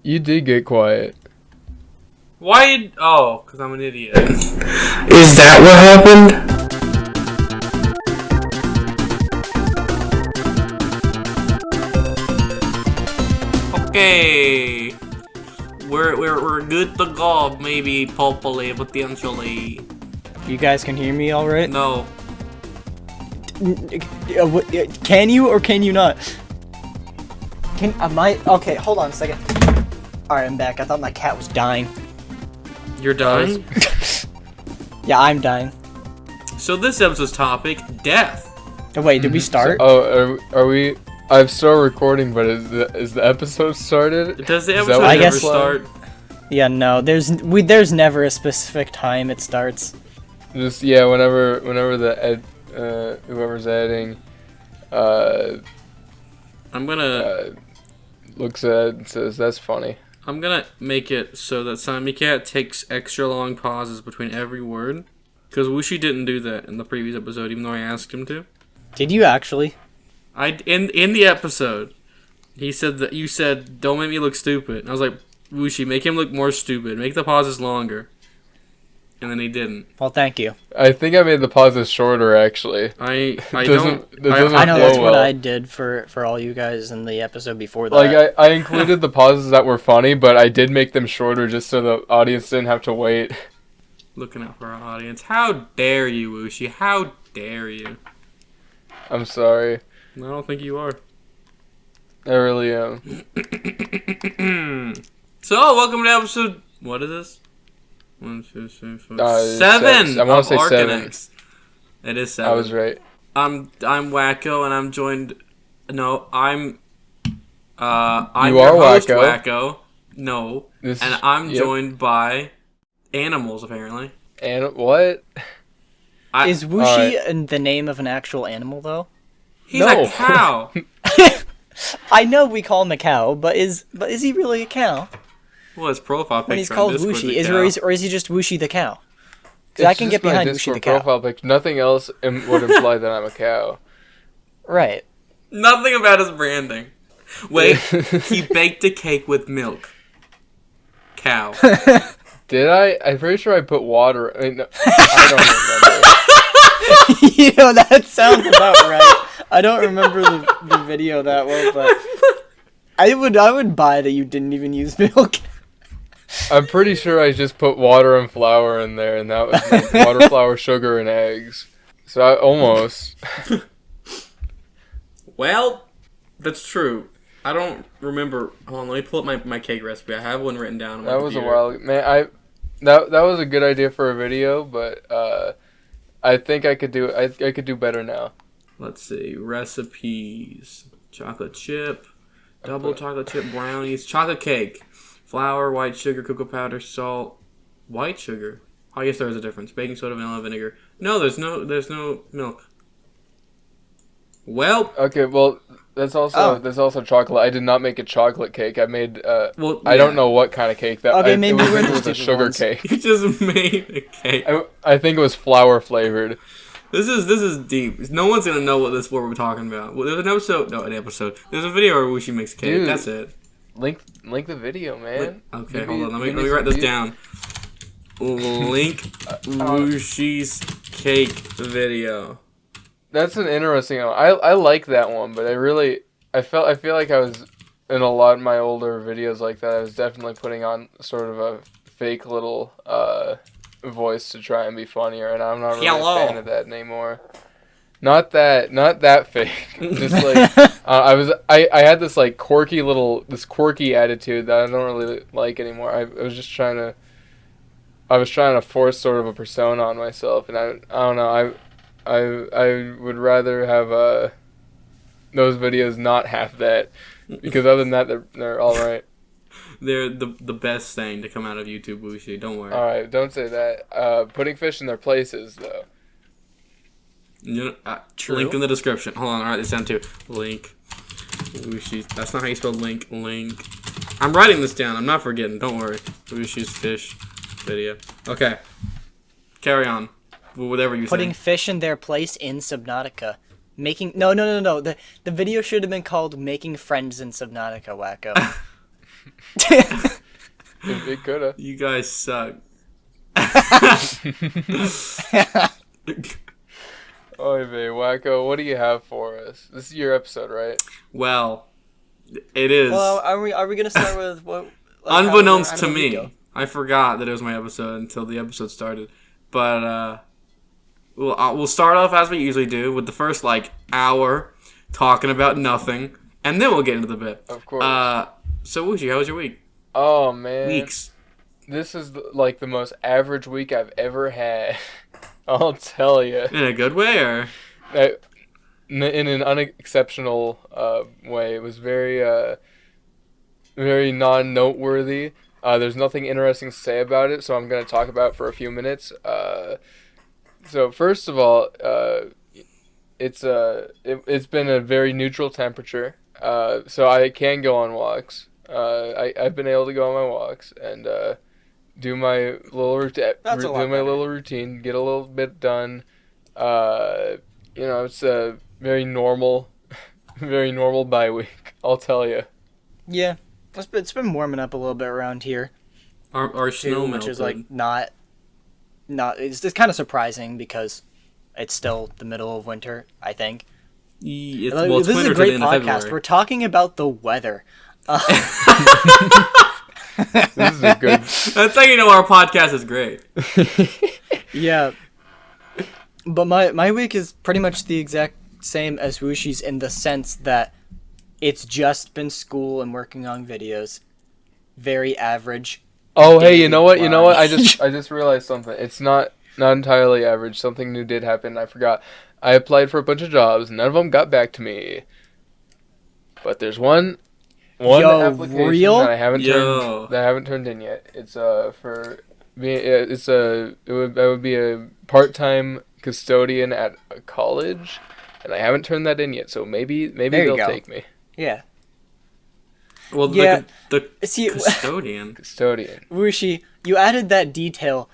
You did get quiet. Why? Oh, because I'm an idiot. Is that what happened? Okay. We're good to go, maybe, hopefully, potentially. You guys can hear me all right? No. Can you or can you not? Okay, hold on a second. Alright, I'm back. I thought my cat was dying. You're dying? Yeah, I'm dying. So this episode's topic, death. Oh, wait, did we start? Are we? I'm still recording, but is the episode started? Does the Is that episode what ever it's start? Yeah, no, there's never a specific time it starts. Just whenever the whoever's editing, I'm gonna looks at it and says that's funny. I'm gonna make it so that Sammy Cat takes extra long pauses between every word, because Wooshi didn't do that in the previous episode, even though I asked him to. Did you actually? In the episode, he said that you said, "Don't make me look stupid." And I was like, Wooshi, make him look more stupid. Make the pauses longer. And then he didn't. Well, thank you. I think I made the pauses shorter actually. I doesn't I know that's flow what well. I did for all you guys in the episode before that. Like I included the pauses that were funny, but I did make them shorter just so the audience didn't have to wait. Looking out for our audience. How dare you, Wooshi? How dare you? I'm sorry. I don't think you are. I really am. So, welcome to episode... What is this? 1, 2, 3, 4, 7 6. I want to say Arcanex. 7. It is 7. I was right. I'm Wacko, and I'm joined... No, I'm You your are host, Wacko. Wacko. No. This And is- I'm yep. joined by animals, apparently. And what? Is Wooshi in the name of an actual animal, though? He's No. a cow. I know we call him a cow, but is he really a cow? Well, his profile picture When he's on called Discord's Wooshi, a cow. or is he just Wooshi the cow? It's Because I can just get my behind Wooshi Discord the cow. profile picture. Nothing else would imply that I'm a cow. Right. Nothing about his branding. Wait, he baked a cake with milk. Cow. Did I? I'm pretty sure I put water. I mean, no, I don't remember. You know, that sounds about right. I don't remember the video that well, but I would buy that you didn't even use milk. I'm pretty sure I just put water and flour in there, and that was like water, flour, sugar, and eggs. So I almost. Well, that's true. I don't remember. Hold on, let me pull up my cake recipe. I have one written down on my That was a computer. while ago. Man, that was a good idea for a video, but I think I could do I could do better now. Let's see. Recipes. Chocolate chip. Double chocolate chip brownies. Chocolate cake. Flour, white sugar, cocoa powder, salt. White sugar? Oh, I guess there is a difference. Baking soda, vanilla, vinegar. No, there's no milk. Well, Okay, well that's also chocolate. I did not make a chocolate cake. I made well, I don't know what kind of cake that. Okay, it maybe was, we're it was the a stupid sugar ones. cake. you just made a cake. I think it was flour flavored. This is deep. No one's gonna know what we're talking about. Well, there's an episode. No, an episode. There's a video where Wooshi makes cake. Dude. That's it. Link the video, man. Okay, Give hold me- on. Let give me me write some this views. down. Link Wooshi's cake video. That's an interesting one. I like that one, but I feel like I was in a lot of my older videos like that. I was definitely putting on sort of a fake little voice to try and be funnier, and I'm not really Hello. a fan of that anymore. Not that fake. Just like I had this like quirky attitude that I don't really like anymore. I was trying to force sort of a persona on myself, and I don't know. I would rather have those videos not have that, because other than that they're all right. They're the best thing to come out of YouTube, Wooshi. Don't worry. All right, don't say that. Putting fish in their places though. You know, True. Link in the description. Hold on, I'll write this down too. Link. Wooshi. That's not how you spell link. Link. I'm writing this down. I'm not forgetting. Don't worry. Wooshi's fish video. Okay. Carry on. Whatever you Putting say. fish in their place in Subnautica. No. The video should have been called "Making Friends in Subnautica," Wacko. It coulda. You guys suck. Oy vey, Wacko, what do you have for us? This is your episode, right? Well, it is. Well, are we gonna start with what? Like, Unbeknownst how to did we me, go? I forgot that it was my episode until the episode started. But we'll start off as we usually do with the first hour talking about nothing, and then we'll get into the bit. Of course. So Wushi, how was your week? Oh man, Weeks. this is the most average week I've ever had. I'll tell you. In a good way, or In an unexceptional way. It was very very non-noteworthy. There's nothing interesting to say about it, so I'm going to talk about it for a few minutes. So first of all, it's been a very neutral temperature, so I can go on walks. I've been able to go on my walks and do my little routine, get a little bit done. It's a very normal, very normal bye week. I'll tell you. Yeah, it's been warming up a little bit around here. our snow Too, which is not. It's kind of surprising because it's still the middle of winter. I think. It's This is winter a to the great end of podcast. February. We're talking about the weather. This is a good. That's how you know our podcast is great. Yeah. But my week is pretty much the exact same as Wushi's in the sense that it's just been school and working on videos. Very average. Oh, hey, you know what? Wow. I just realized something. It's not entirely average. Something new did happen. I forgot. I applied for a bunch of jobs. None of them got back to me. But there's one application real? that I haven't turned in yet. It's for being it would be a part-time custodian at a college, and I haven't turned that in yet. So maybe they'll take me. Yeah. Well, Yeah. the See, custodian. Custodian. Wushi, you added that detail.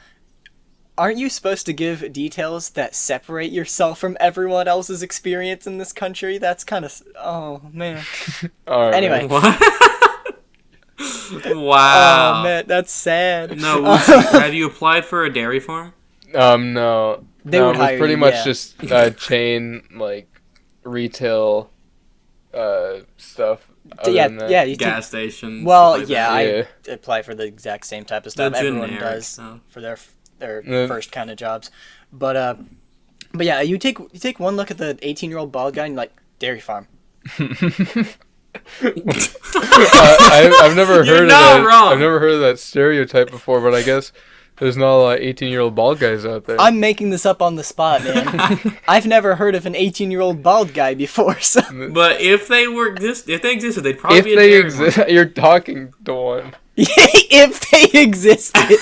Aren't you supposed to give details that separate yourself from everyone else's experience in this country? That's kind of... Oh, man. All right, Anyway. What? Wow. Oh, man, that's sad. No, Wushi, have you applied for a dairy farm? No. They would it was hire pretty you, much yeah. just chain retail stuff. Other than that. Yeah. You Gas station. Well, stuff like yeah, that. Yeah. I apply for the exact same type of The stuff everyone generic does stuff. for their Yeah. first kind of jobs. But yeah, you take one look at the 18-year-old bald guy and you're like, dairy farm. I've never You're heard not of that. wrong. I've never heard of that stereotype before, but I guess there's not a lot of 18-year-old bald guys out there. I'm making this up on the spot, man. I've never heard of an 18-year-old bald guy before, so But if they existed, they'd probably If be a they dairy exist, farm. you're talking to one. if they existed.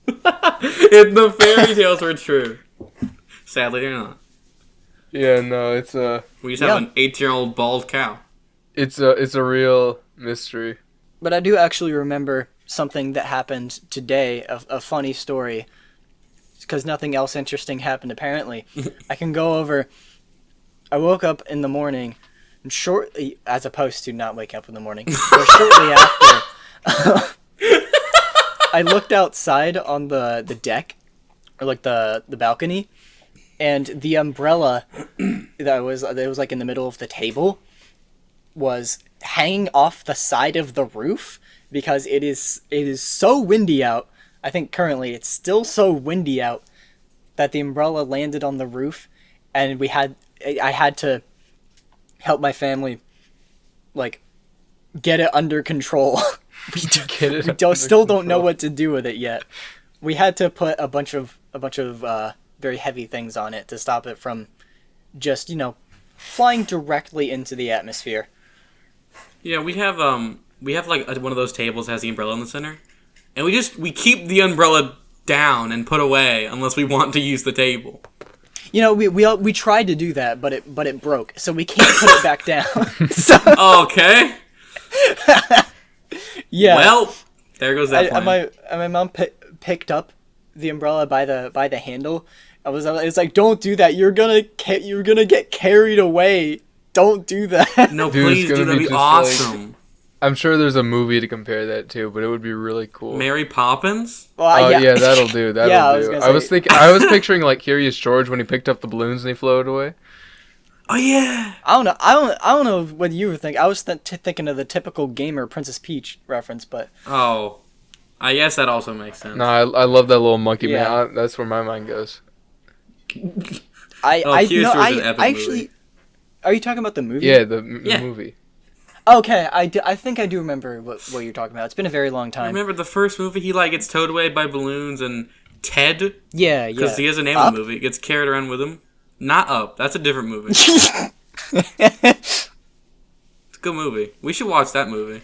If the fairy tales were true. Sadly, they're not. Yeah, no, it's We just have an 18-year-old bald cow. a real mystery. But I do actually remember something that happened today, a funny story, because nothing else interesting happened apparently. I can go over. I woke up in the morning, and shortly, as opposed to not waking up in the morning, but shortly after, I looked outside on the deck, or the balcony, and the umbrella that was in the middle of the table was hanging off the side of the roof because it is so windy out. I think currently it's still so windy out that the umbrella landed on the roof, and I had to help my family get it under control. We still don't know what to do with it yet. We had to put a bunch of very heavy things on it to stop it from just flying directly into the atmosphere. Yeah, we have one of those tables that has the umbrella in the center, and we keep the umbrella down and put away unless we want to use the table. We tried to do that, but it broke, so we can't put it back down. So Okay. yeah. Well, there goes that plan. My mom picked up the umbrella by the handle. It's like, don't do that. You're gonna get carried away. Don't do that. No, Dude, it's please, gonna dude, that'd be be just awesome. I'm sure there's a movie to compare that to, but it would be really cool. Mary Poppins? Well, Oh yeah, that'll do. That'll Yeah, I do. was gonna I was say- thinking. I was picturing like Curious George when he picked up the balloons and he floated away. Oh yeah. I don't know. I don't know what you were thinking. I was thinking of the typical gamer Princess Peach reference, but Oh, I guess that also makes sense. No, I love that little monkey Yeah. man. That's where my mind goes. I Curious no, George is an epic I actually. movie. Are you talking about the movie? Yeah, the Yeah. movie. Okay, I think I do remember what you're talking about. It's been a very long time. Remember the first movie? He like gets towed away by balloons, and Ted, Yeah, because yeah. he has a name Up? in the movie, gets carried around with him. Not Up. That's a different movie. It's a good movie. We should watch that movie.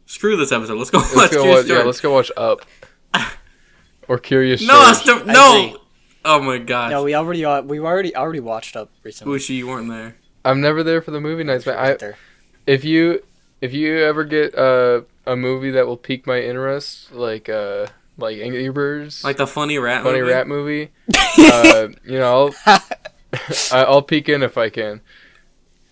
Screw this episode. Let's go watch Let's go Curious watch, yeah, George. let's go watch Up. Or Curious No, George. that's the, I no. agree. Oh my gosh. No, we already watched Up recently. Bushi, you weren't there. I'm never there for the movie nights, man. Right there. If you ever get a movie that will pique my interest, like Angry Birds, Like the funny rat funny movie. rat movie, I'll peek in if I can.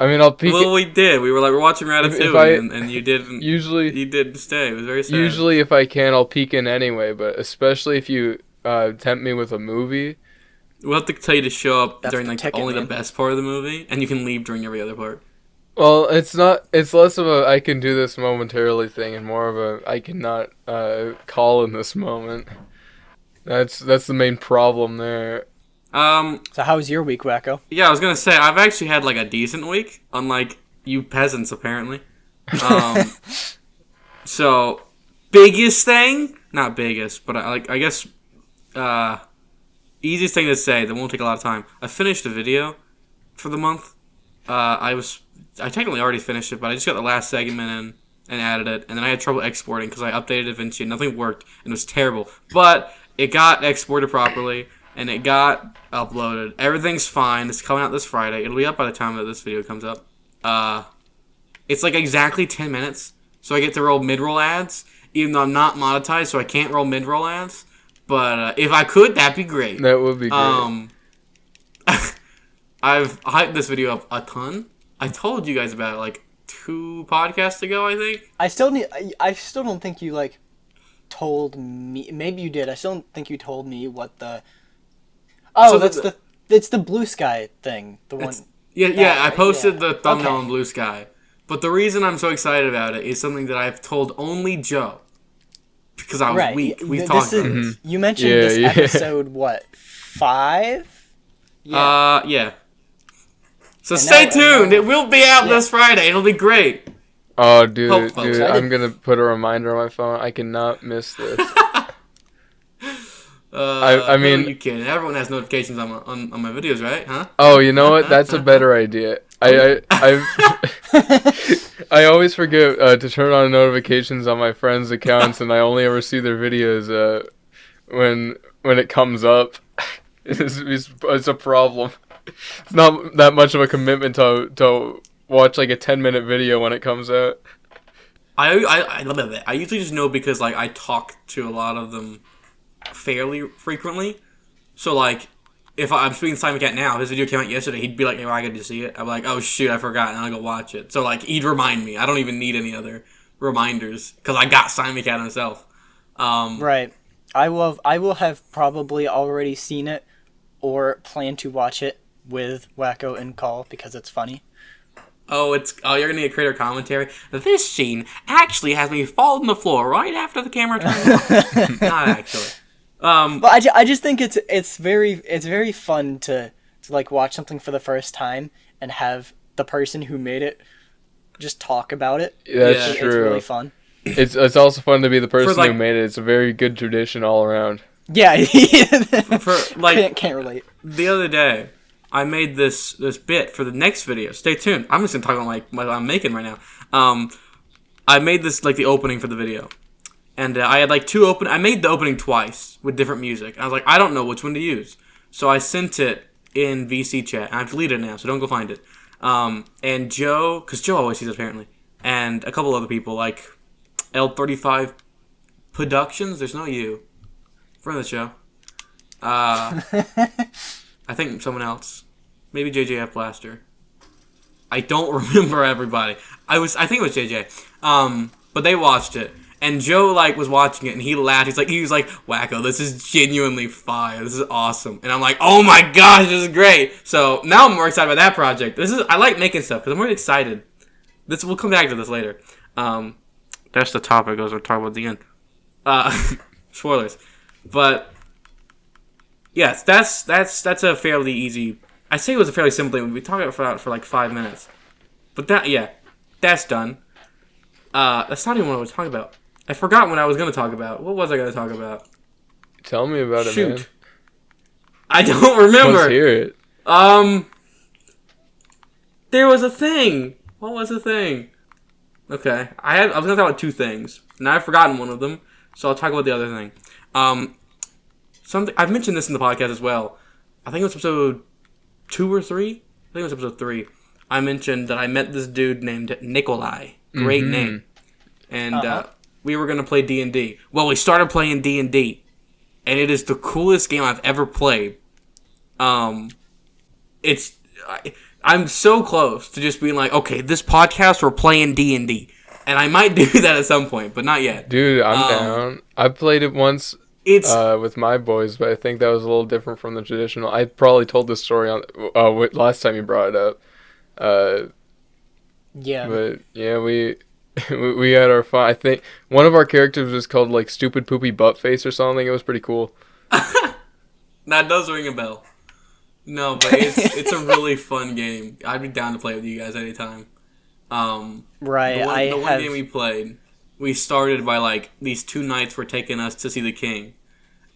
I mean, I'll peek. Well, we did. We were like, we're watching Ratatouille, If I- and you didn't. Usually, You didn't stay. It was very sad. usually if I can, I'll peek in anyway. But especially if you tempt me with a movie. We'll have to tell you to show up That's during the like ticket, only man. the best part of the movie, and you can leave during every other part. Well, it's not. It's less of a I can do this momentarily thing, and more of a I cannot call in this moment. That's the main problem there. So how was your week, Wacko? Yeah, I was gonna say I've actually had like a decent week, unlike you peasants apparently. Um, so biggest thing, not biggest, but I guess easiest thing to say that won't take a lot of time. I finished a video for the month. I technically already finished it, but I just got the last segment in and added it, and then I had trouble exporting because I updated DaVinci and nothing worked, and it was terrible. But it got exported properly, and it got uploaded. Everything's fine. It's coming out this Friday. It'll be up by the time that this video comes up. It's like exactly 10 minutes, so I get to roll mid-roll ads, even though I'm not monetized, so I can't roll mid-roll ads. But if I could, that'd be great. That would be great. I've hyped this video up a ton. I told you guys about it like 2 podcasts ago, I think. I still don't think you like told me. Maybe you did. I still don't think you told me what the. Oh, So it's the blue sky thing. The one. Yeah, I posted yeah. the thumbnail Okay. in Blue Sky. But the reason I'm so excited about it is something that I've told only Joe. Because I was Right. weak. We've This talked is- about this. You mentioned Yeah, this yeah. episode. What 5? Yeah. So And stay now- tuned. now- It will be out Yeah. this Friday. It'll be great. Oh, dude, Hopefully. dude, I I'm did- gonna put a reminder on my phone. I cannot miss this. I mean- you kidding? Everyone has notifications on my videos, right? Huh? Oh, you know what? That's a better idea. I always forget to turn on notifications on my friends' accounts, and I only ever see their videos when it comes up. It's a problem. It's not that much of a commitment to watch like a 10-minute video when it comes out. I love it. I usually just know because like I talk to a lot of them fairly frequently. So like if I'm speaking to Simon Cat now, his video came out yesterday, he'd be like, "Hey, I got to see it." I'm like, "Oh shoot, I forgot," and I'll go watch it. So like he'd remind me. I don't even need any other reminders because I got Simon Cat himself. Right. I will have probably already seen it or plan to watch it with Wacko and Call because it's funny. You're gonna need a creator commentary. This scene actually has me fall on the floor right after the camera turns off. Not actually. But I just think it's very fun to like watch something for the first time and have the person who made it just talk about it. That's Yeah. It's true. really fun. It's also fun to be the person like- who made it. It's a very good tradition all around. Yeah. For like can't relate. the other day, I made this bit for the next video. Stay tuned. I'm just gonna talk about like what I'm making right now. I made this like the opening for the video, and I had like I made the opening twice with different music. I was like, I don't know which one to use, so I sent it in VC chat. I've deleted it now, so don't go find it. And Joe, because Joe always sees it apparently, and a couple other people like L35 Productions. There's no you. Friend of the show. I think someone else. Maybe JJF Blaster. I don't remember everybody. I think it was JJ. But they watched it. And Joe was watching it and he laughed. He was like, Wacko, this is genuinely fire. This is awesome. And I'm like, oh my gosh, this is great. So now I'm more excited about that project. I like making stuff because I'm really excited. We'll come back to this later. That's the topic I was going to talk about at the end. Spoilers. But yes, that's a fairly easy. I say it was a fairly simple thing. We talked about it for like 5 minutes. But that's done. That's not even what I was talking about. I forgot what I was going to talk about. What was I going to talk about? Tell me about it, man. I don't remember. Let's hear it. There was a thing. What was the thing? Okay. I was going to talk about 2 things. Now I've forgotten one of them. So I'll talk about the other thing. Something I've mentioned this in the podcast as well. I think it was episode 2 or 3. I think it was episode 3. I mentioned that I met this dude named Nikolai. Great name. And we were going to play D&D. Well, we started playing D&D. And it is the coolest game I've ever played. I'm so close to just being like, okay, this podcast, we're playing D&D. And I might do that at some point, but not yet. Dude, I'm down. I played it once with my boys, but I think that was a little different from the traditional. I probably told this story on last time you brought it up. Yeah. But yeah, we had our fun. I think one of our characters was called like Stupid Poopy Buttface or something. It was pretty cool. That does ring a bell. No, but it's a really fun game. I'd be down to play with you guys anytime. Right. The one game we played, we started by these 2 knights were taking us to see the king.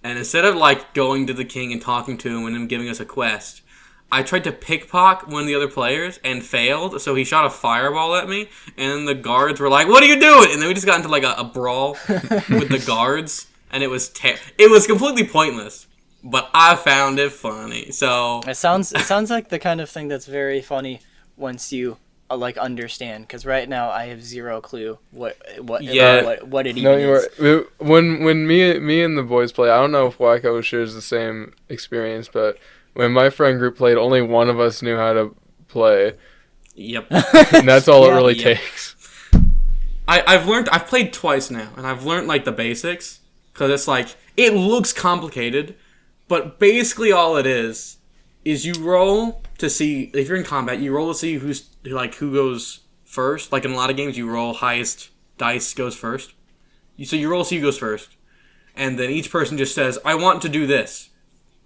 And instead of going to the king and talking to him and him giving us a quest, I tried to pickpocket one of the other players and failed, so he shot a fireball at me, and the guards were like, "What are you doing?" And then we just got into a brawl with the guards, and it was completely pointless, but I found it funny. So it sounds like the kind of thing that's very funny once you understand, because right now I have zero clue what it even is. When me and the boys play, I don't know if Wacko shares the same experience, but when my friend group played, only one of us knew how to play. Yep. And that's all it really takes. I've played twice now, and I've learned the basics, because it's it looks complicated, but basically all it is you roll to see, if you're in combat, you roll to see who goes first. In a lot of games, you roll highest dice goes first. So you roll to see who goes first, and then each person just says, "I want to do this,"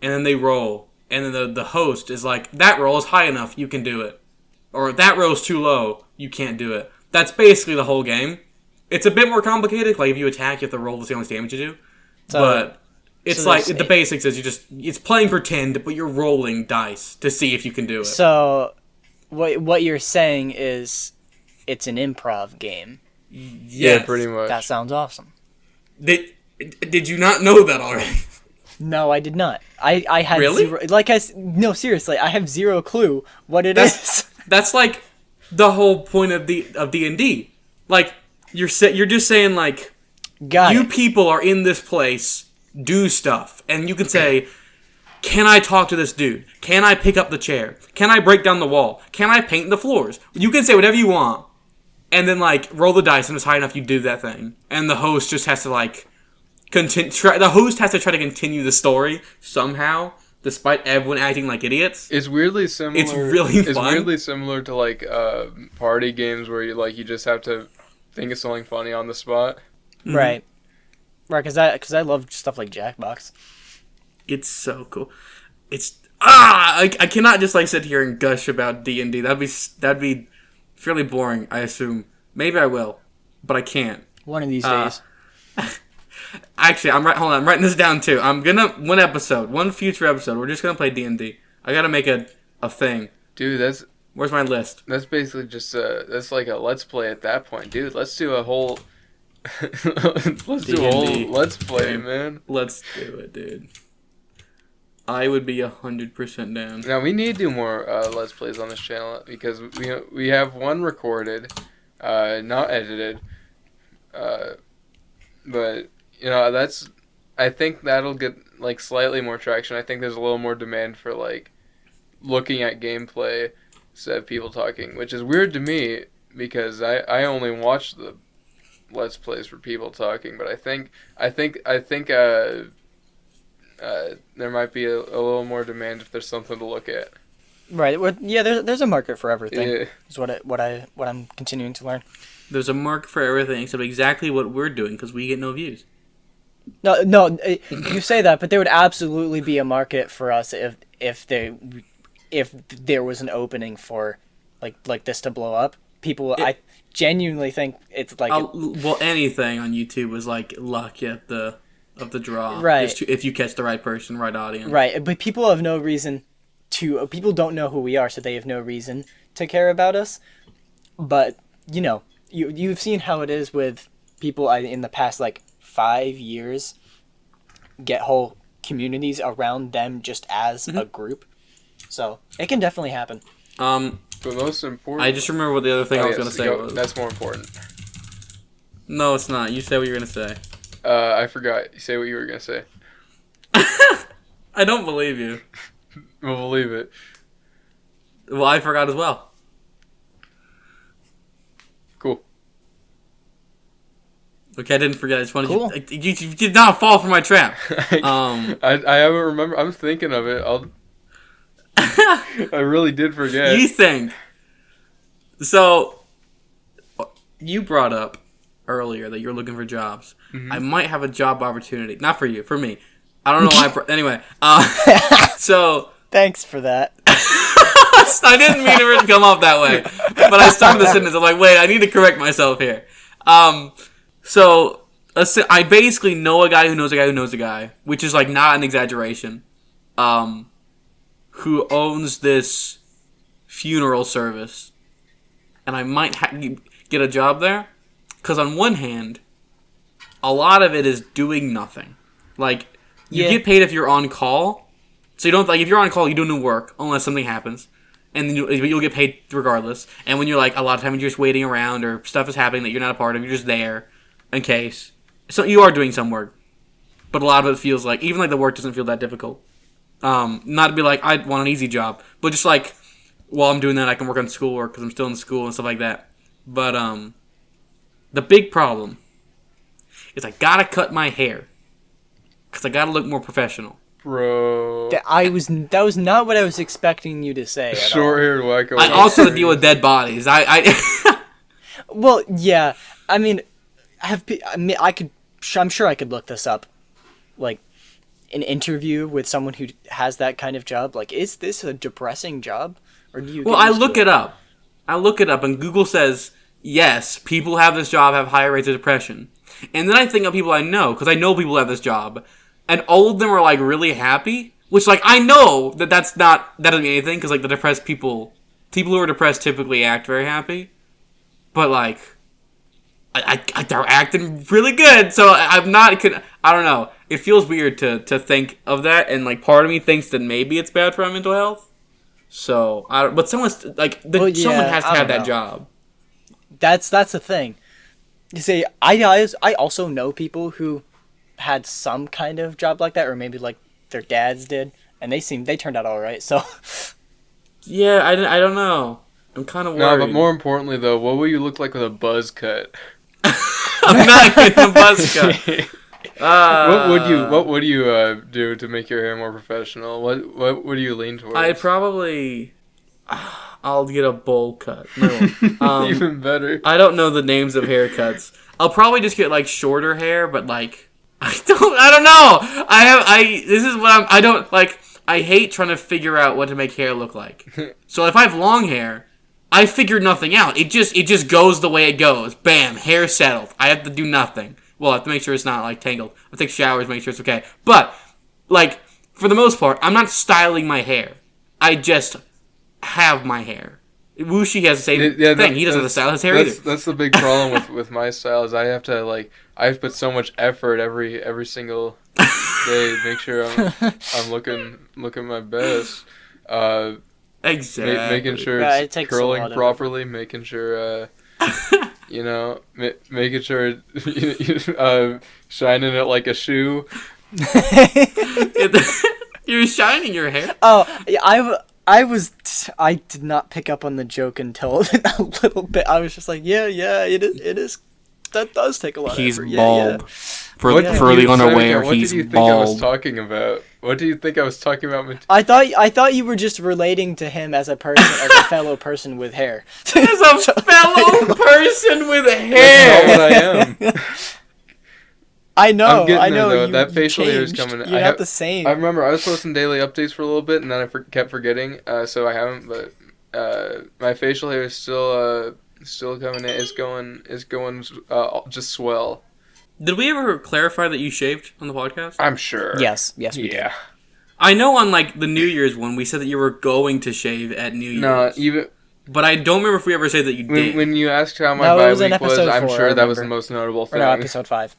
and then they roll. And then the host is like, that roll is high enough, you can do it. Or that roll is too low, you can't do it. That's basically the whole game. It's a bit more complicated. If you attack, you have to roll to see how much damage you do. But it's the basics is it's playing pretend, but you're rolling dice to see if you can do it. So what you're saying is it's an improv game. Yes. Yeah, pretty much. That sounds awesome. Did you not know that already? No, I did not. I had really? No, seriously, I have zero clue what it is. That's the whole point of D&D. You're just saying you people are in this place, do stuff, and you can say, can I talk to this dude? Can I pick up the chair? Can I break down the wall? Can I paint the floors? You can say whatever you want, and then roll the dice, and if it's high enough, you do that thing, and the host just has to the host has to try to continue the story somehow, despite everyone acting like idiots. It's weirdly similar. It's really fun. It's weirdly similar to party games where you just have to think of something funny on the spot. Right. Right, because I love stuff like Jackbox. It's so cool. I cannot just sit here and gush about D&D. That'd be fairly boring, I assume. Maybe I will, but I can't. One of these days. Actually, I'm writing this down too. One future episode, we're just gonna play D&D. I gotta make a thing. Dude, where's my list? That's basically just that's like a let's play at that point, dude. Let's do a whole let's play, man. Let's do it, dude. I would be 100% down. Now we need to do more let's plays on this channel because we have one recorded, not edited, but. I think that'll get slightly more traction. I think there's a little more demand for looking at gameplay, instead of people talking, which is weird to me because I only watch the Let's Plays for people talking, but I think there might be a little more demand if there's something to look at. Right. Well, yeah. There's a market for everything. Yeah. Is what I'm continuing to learn. There's a market for everything except exactly what we're doing because we get no views. No. You say that, but there would absolutely be a market for us if there was an opening for like this to blow up. I genuinely think it's like well, anything on YouTube is like luck of the draw. Right. Just if you catch the right person, right audience. Right, but people have no reason to. People don't know who we are, so they have no reason to care about us. But you've seen how it is with people in the past 5 years get whole communities around them just as a group. So it can definitely happen. But most important, I just remember what the other thing I was going to say was. That's more important. No, it's not. You said what you were going to say. I forgot. You say what you were gonna say. I don't believe you. We'll believe it. Well, I forgot as well. Cool. Okay, I didn't forget. I just wanted you did not fall for my trap. I haven't remember. I'm thinking of it. I really did forget. You think. So, you brought up earlier that you're looking for jobs. Mm-hmm. I might have a job opportunity. Not for you, for me. I don't know why. Anyway, so. Thanks for that. I didn't mean for it to come off that way. But I started the sentence. I'm like, wait, I need to correct myself here. So, I basically know a guy who knows a guy who knows a guy, which is not an exaggeration, who owns this funeral service. And I might get a job there. Because on one hand, a lot of it is doing nothing. You get paid if you're on call. So you don't, if you're on call, you do no work unless something happens. And then you'll get paid regardless. And when you're a lot of times you're just waiting around or stuff is happening that you're not a part of, you're just there in case. So you are doing some work. But a lot of it feels even the work doesn't feel that difficult. Not to be I want an easy job. But just while I'm doing that, I can work on schoolwork because I'm still in school and stuff like that. But, the big problem is I gotta cut my hair because I gotta look more professional. Bro, that was not what I was expecting you to say. Short-haired wacko. I also have to deal with dead bodies. Well, yeah. I mean, I'm sure I could look this up, an interview with someone who has that kind of job. Is this a depressing job, or do you? Well, I look it up. And Google says. Yes, people who have this job have higher rates of depression. And then I think of people I know, because I know people who have this job, and all of them are, really happy, which, I know that that doesn't mean anything, because, the depressed people who are depressed typically act very happy, but, they're acting really good, so I don't know, it feels weird to think of that, and, part of me thinks that maybe it's bad for my mental health, so, but someone has to have that job. That's the thing. You see, I also know people who had some kind of job like that, or maybe their dads did, and they turned out all right. So, yeah, I don't know. I'm kind of worried. No, but more importantly, though, what will you look like with a buzz cut? I'm not getting a buzz cut. What would you do to make your hair more professional? What would you lean towards? I'd probably. I'll get a bowl cut. No. Even better. I don't know the names of haircuts. I'll probably just get shorter hair, but I don't know. This is what I hate trying to figure out what to make hair look like. So if I have long hair, I figure nothing out. It just goes the way it goes. Bam, hair settled. I have to do nothing. Well, I have to make sure it's not tangled. I take showers, make sure it's okay. But for the most part, I'm not styling my hair. I just have my hair. Wuxi has the same thing. He doesn't have to style his hair either. That's the big problem with my style is I have to put so much effort every single day, make sure I'm looking my best. Exactly. Making sure it's curling properly, making sure making sure shining it like a shoe. You're shining your hair. Oh, yeah, I did not pick up on the joke until a little bit. I was just like, yeah, it is. That does take a lot of He's effort. bald. Yeah. For What did the you- unaware, what he's did you think I was bald. talking about? What do you think I was talking about? I thought you were just relating to him as a person, as a fellow person with hair. As a fellow person with That's hair. not what I am. I know. I'm getting I there, know. though. You, That you facial hair is changed. coming. You're not the same. I remember I was posting daily updates for a little bit, and then I kept forgetting, so I haven't. But my facial hair is still coming in. It's going just swell. Did we ever clarify that you shaved on the podcast? I'm sure. Yes, we did. Yeah. I know on like the New Year's one, we said that you were going to shave at New Year's. No, even But I don't remember if we ever said that you did. when you asked how my No, it bye was in week was, episode I'm 4, sure I that was the remember. most notable Or thing. no, episode 5.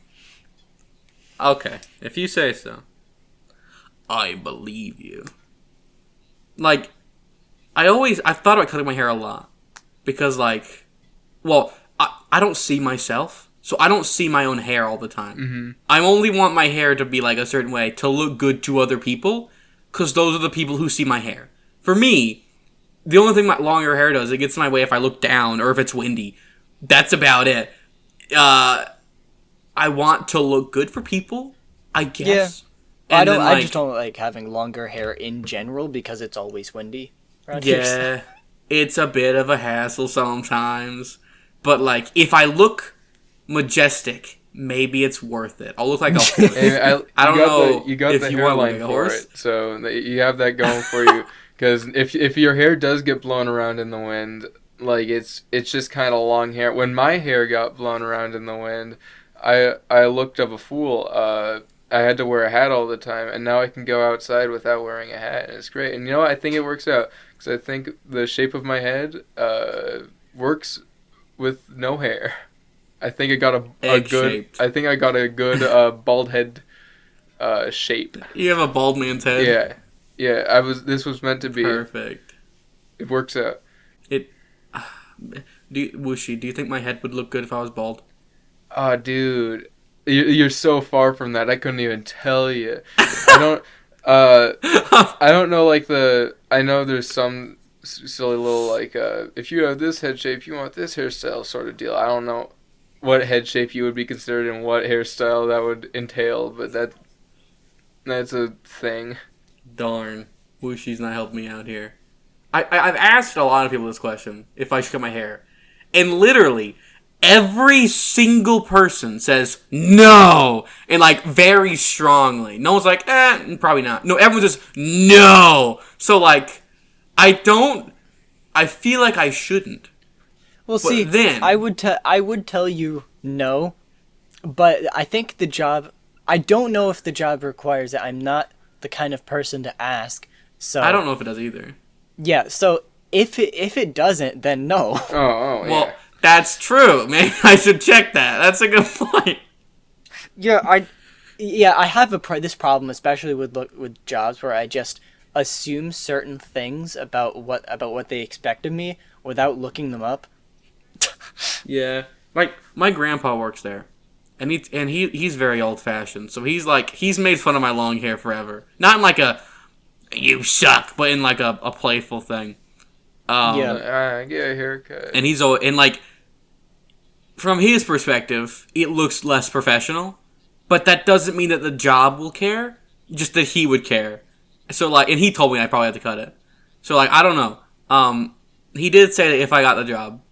Okay, if you say so. I believe you. Like, I've thought about cutting my hair a lot. Because, like, well, I don't see myself. So I don't see my own hair all the time. Mm-hmm. I only want my hair to be, like, a certain way to look good to other people. Because those are the people who see my hair. For me, the only thing my longer hair does, it gets in my way if I look down or if it's windy. That's about it. I want to look good for people, I guess. I And don't. then, I like, just don't like having longer hair in general because it's always windy around here. Yeah, it's a bit of a hassle sometimes. But, like, if I look majestic, maybe it's worth it. I'll look like a horse. Hey, I don't know You got if the you want to look hairline like a for horse. it, so you have that going for you. Because if your hair does get blown around in the wind, like it's just kind of long hair. When my hair got blown around in the wind, I looked up a fool. I had to wear a hat all the time, and now I can go outside without wearing a hat, and it's great. And you know what? I think it works out because I think the shape of my head works with no hair. I think I got a good. Egg-shaped. I think I got a good bald head shape. You have a bald man's head. Yeah. This was meant to be. Perfect. It works out. Whooshy, do you think my head would look good if I was bald? Oh, dude, you're so far from that. I couldn't even tell you. I don't. I don't know. Like I know there's some silly little like if you have this head shape, you want this hairstyle sort of deal. I don't know what head shape you would be considered and what hairstyle that would entail, but that's a thing. Darn. Whooshy's not helping me out here. I've asked a lot of people this question, if I should cut my hair. And literally, every single person says no, and like very strongly. No one's like, probably not. No, everyone says no. So like, I feel like I shouldn't. Well, see, then- I would tell you no, but I think the job. I don't know if the job requires it. I'm not the kind of person to ask. So I don't know if it does either. Yeah. So if it doesn't, then no. Oh, yeah. Well, that's true. Maybe I should check that. That's a good point. Yeah, I have this problem, especially with jobs where I just assume certain things about what they expect of me without looking them up. Yeah. Like, my grandpa works there. And he's very old fashioned. So he's made fun of my long hair forever. Not in like a you suck, but in like a playful thing. Yeah. Get a haircut. And like from his perspective, it looks less professional. But that doesn't mean that the job will care, just that he would care. So like, and he told me I probably have to cut it. So like, I don't know. He did say that if I got the job,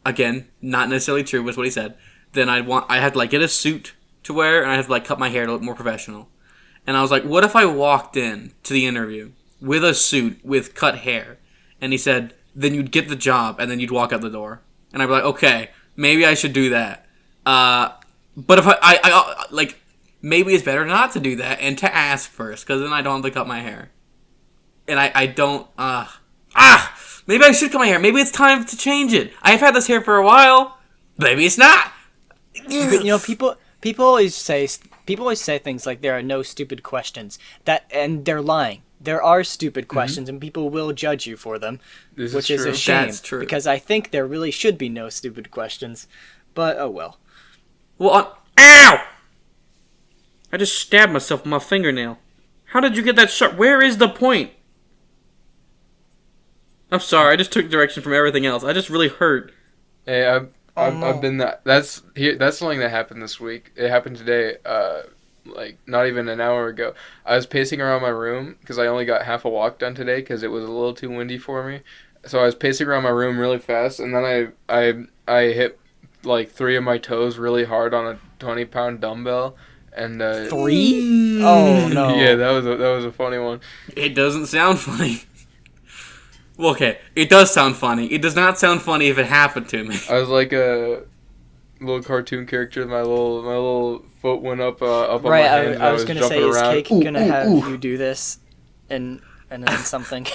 again, not necessarily true, but it's what he said, then I had to like get a suit to wear, and I had to like cut my hair to look more professional. And I was like, what if I walked in to the interview with a suit with cut hair? And he said, then you'd get the job, and then you'd walk out the door. And I'd be like, okay, maybe I should do that. But if I like, maybe it's better not to do that and to ask first, because then I don't have to cut my hair. And I don't, maybe I should cut my hair. Maybe it's time to change it. I've had this hair for a while. Maybe it's not. But, you know, people always say things like there are no stupid questions. And they're lying. There are stupid questions, and people will judge you for them, which is a shame. That's true. Because I think there really should be no stupid questions. But oh well. Well, ow! I just stabbed myself with my fingernail. How did you get that sharp? Where is the point? I'm sorry. I just took direction from everything else. I just really hurt. Hey, no. I've been that's something that happened this week. It happened today. Like not even an hour ago. I was pacing around my room because I only got half a walk done today because it was a little too windy for me. So I was pacing around my room really fast, and then I hit like 3 of my toes really hard on a 20-pound dumbbell, and 3? Oh no. yeah, that was a funny one. It doesn't sound funny. Well, okay, it does sound funny. It does not sound funny if it happened to me. I was like a little cartoon character. My little foot went up on my Right, hand. I was gonna say, jumping is around. Cake gonna have you do this, and then something?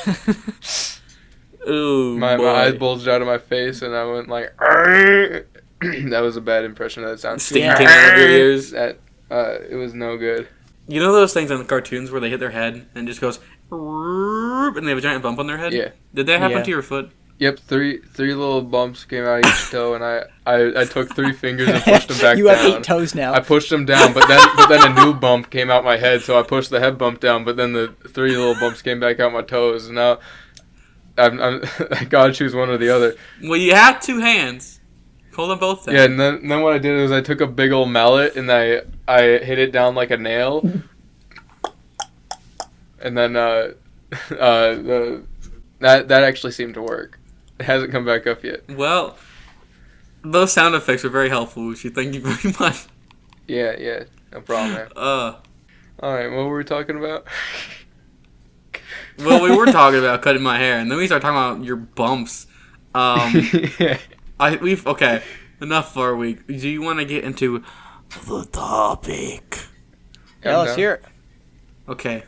Ooh, My boy. eyes bulged out of my face, and I went like, "Arr!" That was a bad impression of that sound. Steam Yeah. came out of your ears. That it was no good. You know those things on the cartoons where they hit their head and it just goes, and they have a giant bump on their head? Yeah. Did that happen Yeah. to your foot? Yep, three little bumps came out of each toe, and I took 3 fingers and pushed them back You down. have 8 toes now. I pushed them down, but then a new bump came out my head, so I pushed the head bump down, but then the 3 little bumps came back out my toes. And now I gotta choose one or the other. Well, you have 2 hands. Hold them both down. Yeah, and then what I did was I took a big old mallet and I hit it down like a nail, and then that actually seemed to work. It hasn't come back up yet. Well, those sound effects are very helpful, Uchi. Thank you very much. Yeah, no problem, man. All right, what were we talking about? Well, we were talking about cutting my hair, and then we started talking about your bumps. Yeah. Okay, enough for a week. Do you want to get into the topic? Yeah, let's hear it. Okay.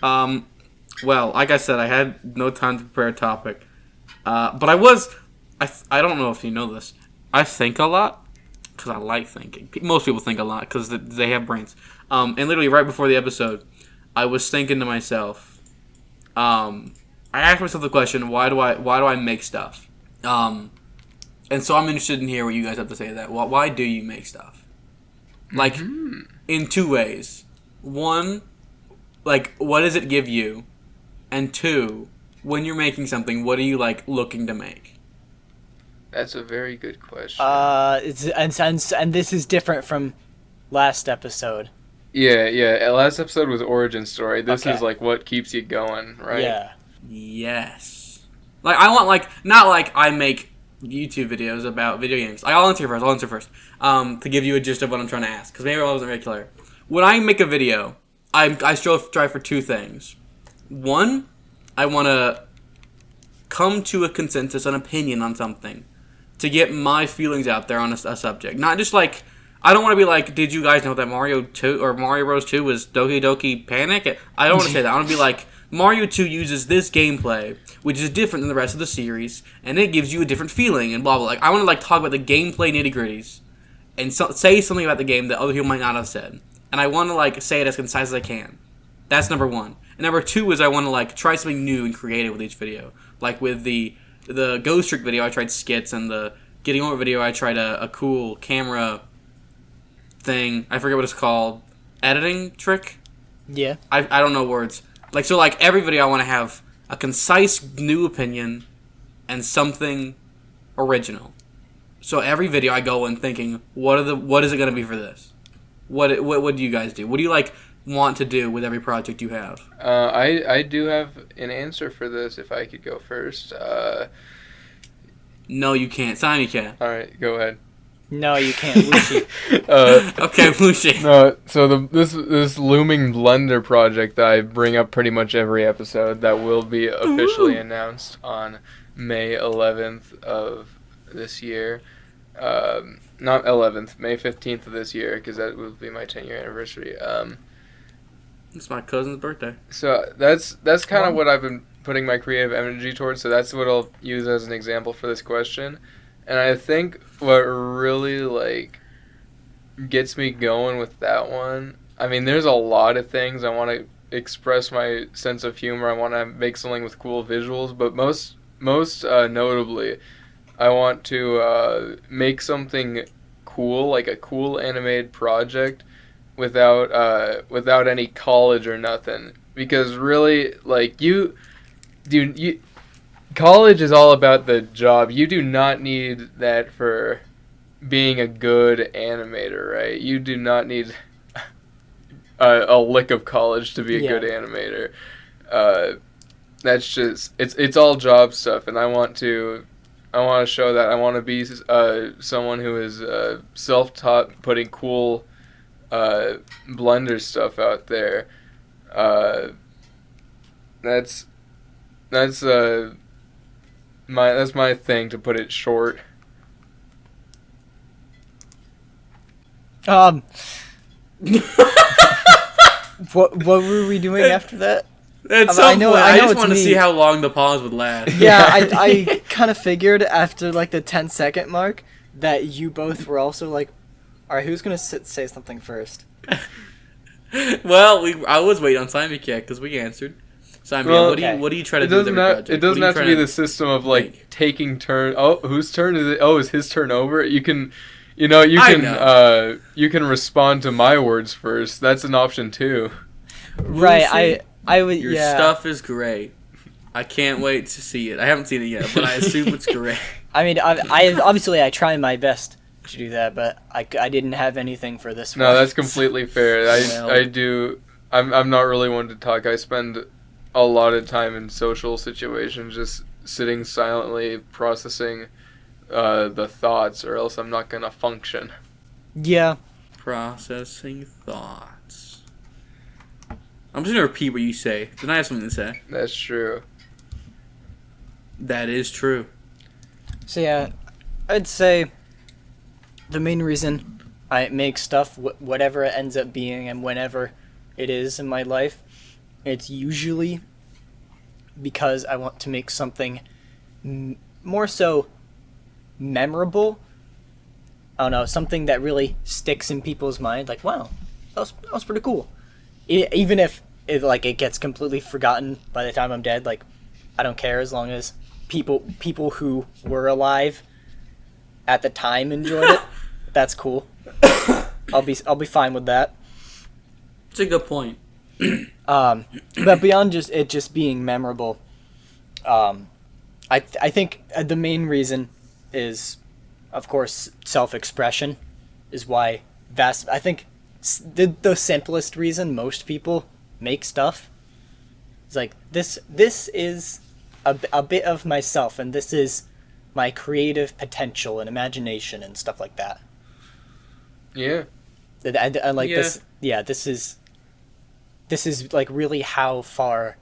Well, like I said, I had no time to prepare a topic. But I don't know if you know this. I think a lot because I like thinking. Most people think a lot because they have brains. And literally right before the episode, I was thinking to myself, I asked myself the question, why do I make stuff? And so I'm interested in hearing what you guys have to say to that. Why do you make stuff? Like, in 2 ways. 1, like, what does it give you? And 2, when you're making something, what are you, like, looking to make? That's a very good question. And this is different from last episode. Yeah. Last episode was origin story. This Okay. is like what keeps you going, right? Yeah. Yes. Like, I want, like, not like I make YouTube videos about video games. I'll answer first. To give you a gist of what I'm trying to ask, because maybe I wasn't very clear. When I make a video, I strive for 2 things. 1, I want to come to a consensus, an opinion on something, to get my feelings out there on a subject. Not just like, I don't want to be like, did you guys know that Mario 2 or Mario Bros 2 was Doki Doki Panic? I don't want to say that. I want to be like, Mario 2 uses this gameplay, which is different than the rest of the series, and it gives you a different feeling, and blah, blah. Like, I want to, like, talk about the gameplay nitty-gritties, and say something about the game that other people might not have said. And I want to, like, say it as concise as I can. That's number 1. And number 2 is I want to, like, try something new and creative with each video. Like, with the Ghost Trick video, I tried skits, and the Getting Over video, I tried a cool camera thing. I forget what it's called. Editing trick? Yeah. I don't know words. Like, so, like, every video I want to have a concise new opinion and something original. So every video I go in thinking, what is it going to be for this? What do you guys do? What do you, like, want to do with every project you have? I do have an answer for this if I could go first. No, you can't. Simon, you can. All right, go ahead. No, you can't. Lucy. Okay, Lucy. No, so this looming blender project that I bring up pretty much every episode that will be officially announced on May 11th of this year. Not 11th, May 15th of this year, because that will be my 10-year anniversary. It's my cousin's birthday. So that's kind of what I've been putting my creative energy towards. So that's what I'll use as an example for this question. And I think what really, like, gets me going with that one, I mean, there's a lot of things. I want to express my sense of humor. I want to make something with cool visuals. But most notably, I want to make something cool, like a cool animated project without any college or nothing. Because really, like, college is all about the job. You do not need that for being a good animator, right? You do not need a lick of college to be a good animator. That's just it's all job stuff, and I want to show that. I want to be someone who is self-taught, putting cool Blender stuff out there. That's my thing, to put it short. What were we doing after that? At some point, I just want to see how long the pause would last. Yeah, I kind of figured after like the 10-second mark that you both were also like, all right, who's gonna say something first? Well, I was waiting on Simon Cat because we answered. Simon, what do you try to do with every project? It doesn't have to be the system of like taking turn. Oh, whose turn is it? Oh, is his turn over? You can respond to my words first. That's an option too. Right. I would. Your stuff is great. I can't wait to see it. I haven't seen it yet, but I assume it's great. I mean, I obviously I try my best to do that, but I didn't have anything for this one. No, that's completely fair. I'm not really one to talk. I spend a lot of time in social situations just sitting silently processing the thoughts, or else I'm not gonna function. Yeah. Processing thoughts. I'm just gonna repeat what you say. Then I have something to say. That's true. That is true. So yeah, I'd say the main reason I make stuff, whatever it ends up being and whenever it is in my life, it's usually because I want to make something more so memorable. I don't know, something that really sticks in people's mind. Like, wow, that was pretty cool. Even if it gets completely forgotten by the time I'm dead, like, I don't care, as long as people who were alive at the time enjoyed it. That's cool. I'll be fine with that. It's a good point. But beyond just being memorable, I think the main reason is, of course, self-expression is why I think the simplest reason most people make stuff is like, this is a bit of myself, and this is my creative potential and imagination and stuff like that. Yeah. And like this, yeah, this is like really how far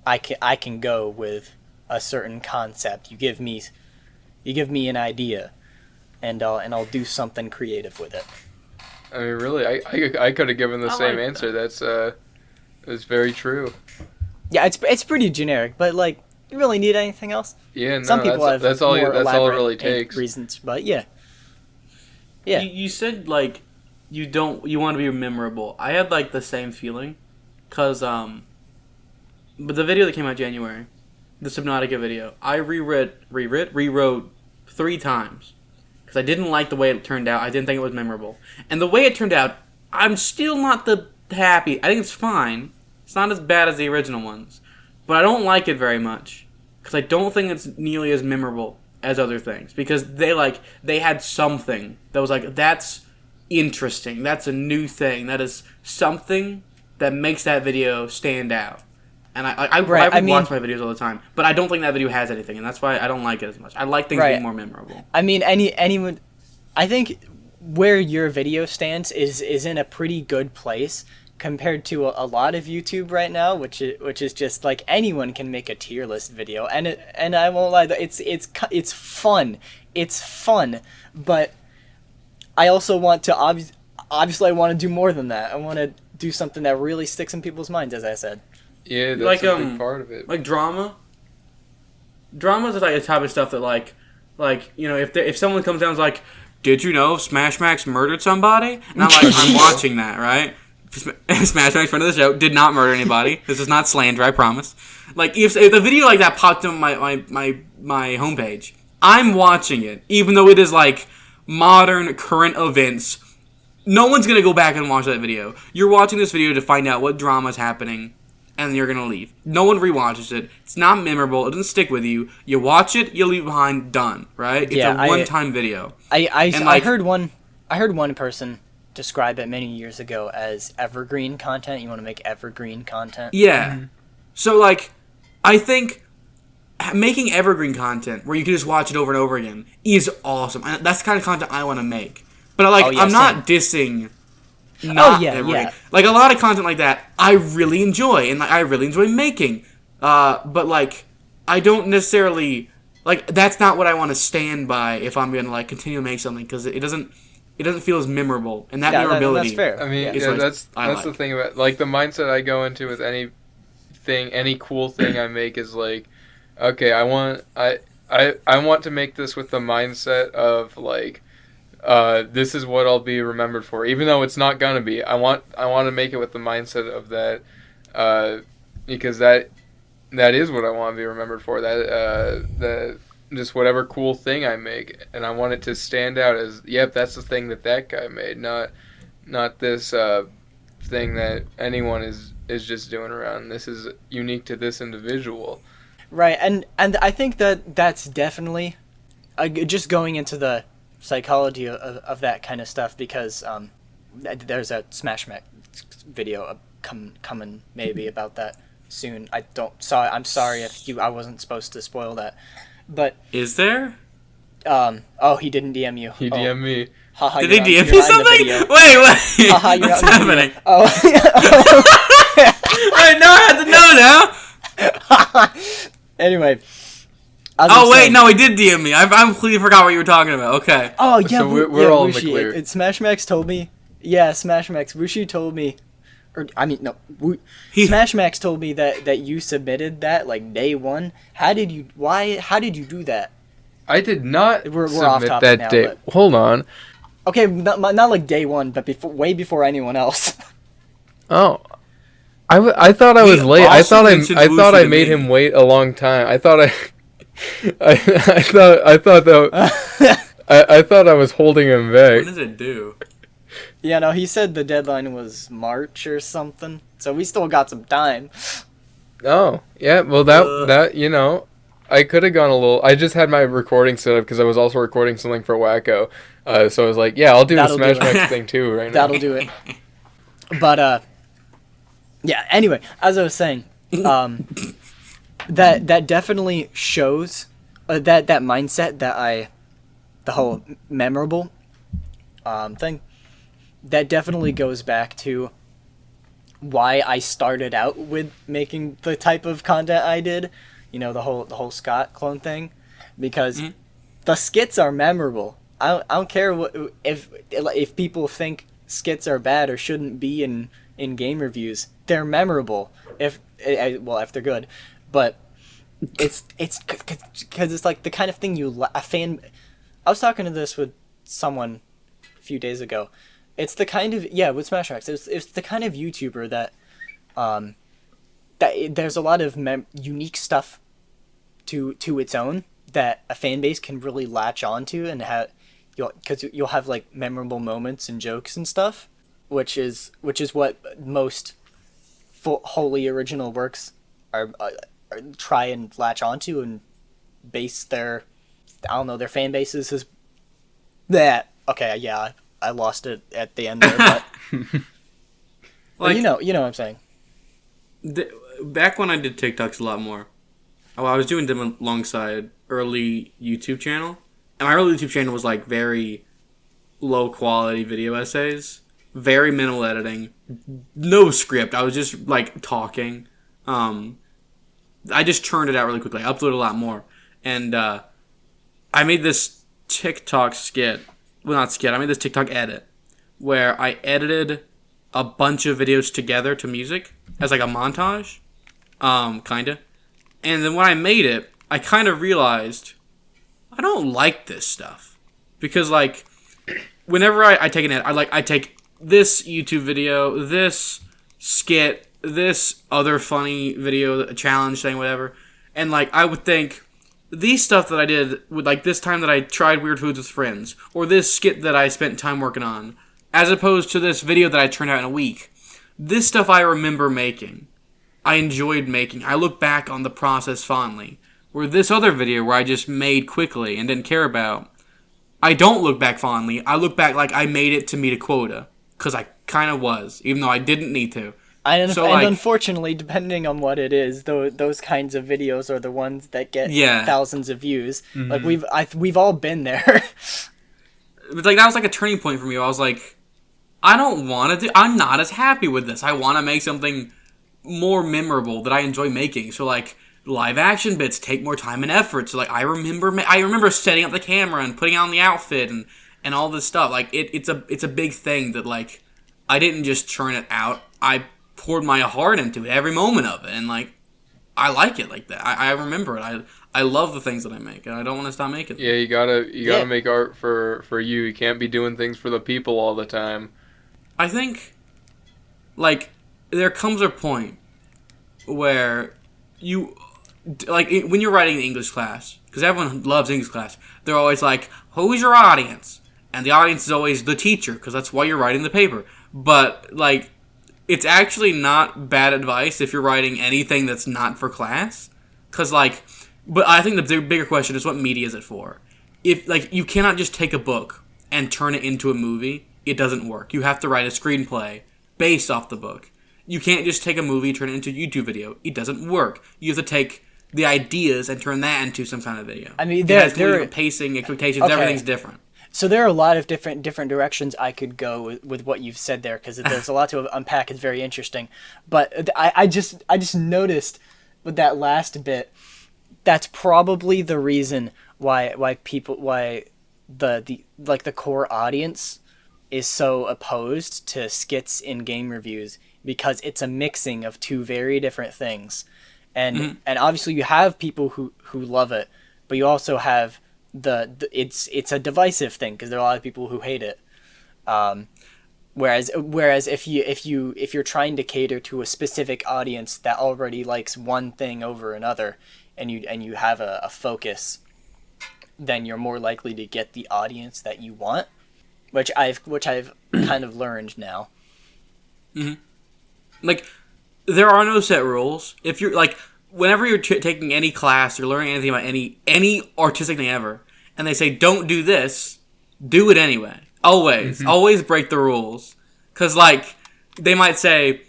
I can go with a certain concept. You give me an idea, and I'll do something creative with it. I mean, really, I could have given the same answer. That's very true. Yeah, it's pretty generic, but like, you really need anything else? Yeah, no, some people have that's all. more That's all it elaborate really takes. reasons, but yeah. Yeah. You said like you want to be memorable. I had like the same feeling, cause but the video that came out January, the Subnautica video, I rewrote 3 times because I didn't like the way it turned out. I didn't think it was memorable, and the way it turned out, I'm still not happy. I think it's fine. It's not as bad as the original ones, but I don't like it very much because I don't think it's nearly as memorable as other things, because they had something that was like, that's interesting, that's a new thing, that is something that makes that video stand out. And I watch my videos all the time, but I don't think that video has anything, and that's why I don't like it as much. I like things being more memorable. I mean, anyone, I think where your video stands is in a pretty good place compared to a lot of YouTube right now, which is just like, anyone can make a tier list video, and I won't lie, it's fun, but I also want to obviously I want to do more than that. I want to do something that really sticks in people's minds, as I said. Yeah, that's a big part of it. Like drama. Drama's like a type of stuff that like you know, if someone comes down and is like, did you know Smash Max murdered somebody? And I'm like, I'm watching that, right? Smash Max, friend of the show, did not murder anybody. This is not slander, I promise. Like, if a video like that popped up on my homepage, I'm watching it, even though it is like modern current events. No one's gonna go back and watch that video. You're watching this video to find out what drama is happening, and you're gonna leave. No one rewatches it. It's not memorable. It doesn't stick with you. You watch it, you leave behind, done. Right? It's a one-time video. I heard one person describe it many years ago as evergreen content. You want to make evergreen content? Yeah. Mm-hmm. So like, I think making evergreen content where you can just watch it over and over again is awesome. And that's the kind of content I want to make. But I'm not dissing. Evergreen. Like a lot of content like that, I really enjoy and I really enjoy making. But like, I don't necessarily like. That's not what I want to stand by if I'm gonna like continue to make something because it doesn't feel as memorable, and that memorability. That's fair. I mean, that's the thing about like the mindset I go into with any cool thing I make is like, okay, I want to make this with the mindset of like, this is what I'll be remembered for, even though it's not gonna be. I want to make it with the mindset of that, because that is what I want to be remembered for. That just whatever cool thing I make, and I want it to stand out as, yep, that's the thing that guy made, not this thing that anyone is just doing around. This is unique to this individual. Right, and I think that's definitely just going into the psychology of that kind of stuff, because there's a Smash Max video coming maybe about that soon. I'm sorry if I wasn't supposed to spoil that. But is there? Oh, he didn't DM you. He DM'd me. Haha, did he DM you something? Wait. Haha, what's happening? Oh. Wait, no, I have to know now. Anyway. No, he did DM me. I completely forgot what you were talking about. Okay. Oh, yeah. So we're all in the Wushi, clear. Smash Max told me. Yeah, Smash Max. Wushi told me. Smash Max told me that you submitted that like day one. How did you do that? I did not we're submit off topic that now, day. but... Hold on. Okay, not like day one, but way before anyone else. Oh, I thought I was late. I thought I made him wait a long time. I thought I was holding him back. What does it do? Yeah, no, he said the deadline was March or something, so we still got some time. Oh, yeah, well, that you know, I could have gone a little... I just had my recording set up because I was also recording something for Wacko, so I was like, yeah, I'll do the Smash Max thing too right now. That'll do it. But, yeah, anyway, as I was saying, that definitely shows that mindset the whole memorable thing, that definitely goes back to why I started out with making the type of content I did, you know, the whole Scott clone thing, because the skits are memorable. I don't care if people think skits are bad or shouldn't be in game reviews. They're memorable if they're good, but it's because it's like the kind of thing a fan. I was talking to this with someone a few days ago. It's the kind of with Smash Max. It's the kind of YouTuber that there's a lot of unique stuff to its own that a fan base can really latch onto and have, because you'll have like memorable moments and jokes and stuff, which is what most wholly original works are try and latch onto and base their their fan bases is that. Okay, yeah, I lost it at the end there, but like, you know what I'm saying. Back when I did TikToks a lot more, I was doing them alongside early YouTube channel, and my early YouTube channel was like very low quality video essays, very minimal editing, no script. I was just like talking. I just churned it out really quickly. I uploaded a lot more, and I made this TikTok skit. Well, not skit. I made this TikTok edit where I edited a bunch of videos together to music as like a montage, kinda. And then when I made it, I kind of realized I don't like this stuff, because like whenever I take an edit, I take this YouTube video, this skit, this other funny video, a challenge thing, whatever, and like I would think, these stuff that I did with like this time that I tried weird foods with friends, or this skit that I spent time working on, as opposed to this video that I turned out in a week. This stuff I remember making. I enjoyed making. I look back on the process fondly. Where this other video where I just made quickly and didn't care about, I don't look back fondly. I look back like I made it to meet a quota. Because I kind of was, even though I didn't need to. And unfortunately, depending on what it is, those kinds of videos are the ones that get thousands of views. Like we've all been there. It's like that was like a turning point for me. I was like, I don't want to do. I'm not as happy with this. I want to make something more memorable that I enjoy making. So like live action bits take more time and effort. So like I remember setting up the camera and putting on the outfit and all this stuff. Like it's a big thing that like I didn't just churn it out. I poured my heart into it, every moment of it, and like I like it like that. I remember it. I love the things that I make, and I don't want to stop making them. Yeah, you gotta make art for you. You can't be doing things for the people all the time. I think, like, there comes a point where you, like, when you're writing an English class, because everyone loves English class, they're always like, who's your audience? And the audience is always the teacher, because that's why you're writing the paper. But, like, it's actually not bad advice if you're writing anything that's not for class. Because, like, but I think the bigger question is what media is it for? If, like, you cannot just take a book and turn it into a movie. It doesn't work. You have to write a screenplay based off the book. You can't just take a movie, turn it into a YouTube video. It doesn't work. You have to take the ideas and turn that into some kind of video. I mean, there are pacing, expectations, okay. Everything's different. So there are a lot of different directions I could go with what you've said there, because there's a lot to unpack. It's very interesting. But I just noticed with that last bit, that's probably the reason why the core audience is so opposed to skits in game reviews, because it's a mixing of two very different things. And and obviously you have people who love it, but you also have it's a divisive thing, because there are a lot of people who hate it. Whereas if you're trying to cater to a specific audience that already likes one thing over another, and you have a focus, then you're more likely to get the audience that you want, which I've kind of learned now. Mm-hmm. Like, there are no set rules. If you're like, whenever you're taking any class, you're learning anything about any artistic thing ever, and they say don't do this, do it anyway. Always break the rules. Because, like, they might say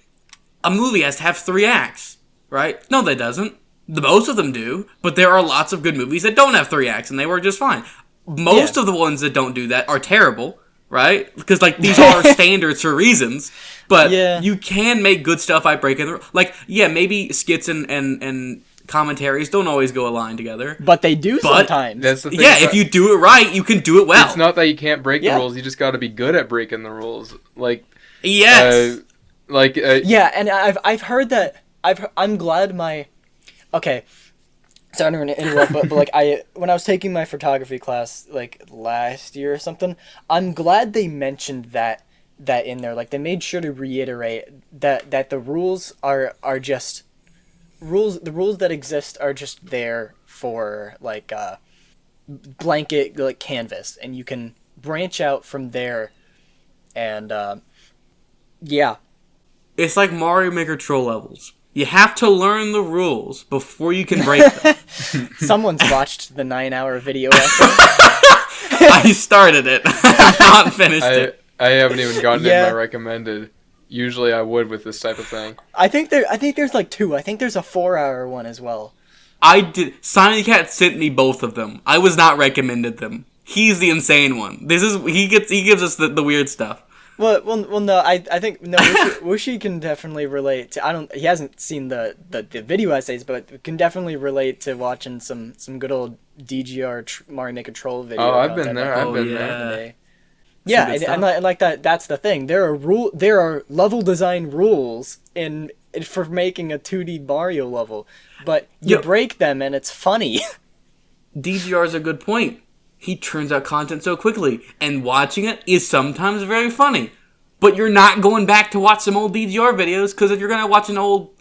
a movie has to have 3 acts, right? No, that doesn't. Most of them do, but there are lots of good movies that don't have 3 acts, and they work just fine. Most of the ones that don't do that are terrible, right? Because, like, these are standards for reasons. But you can make good stuff by breaking the rules. Like, maybe skits and commentaries don't always go a line together. But they do sometimes. That's the thing. Yeah, if you do it right, you can do it well. It's not that you can't break the rules. You just got to be good at breaking the rules. Like, yes. And I've heard that. I'm glad my... Okay. Sorry to interrupt, but like when I was taking my photography class like last year or something, I'm glad they mentioned that in there. Like, they made sure to reiterate that the rules are just rules. The rules that exist are just there for like blanket like canvas, and you can branch out from there. And it's like Mario Maker troll levels. You have to learn the rules before you can break them. Someone's watched the 9-hour video essay. I started it. I've not finished it. I haven't even gotten in my recommended. Usually I would with this type of thing. I think there's like 2. I think there's a 4-hour one as well. I did. Simon Cat sent me both of them. I was not recommended them. He's the insane one. He gives us the weird stuff. Well, no. I think no. Wushi can definitely relate to. He hasn't seen the video essays, but can definitely relate to watching some good old DGR Mario Maker troll video. Oh, I've been there. I've been there. Yeah, and like that. That's the thing. There are level design rules for making a 2D Mario level, but you break them and it's funny. DGR is a good point. He turns out content so quickly, and watching it is sometimes very funny. But you're not going back to watch some old DGR videos, because if you're gonna watch an old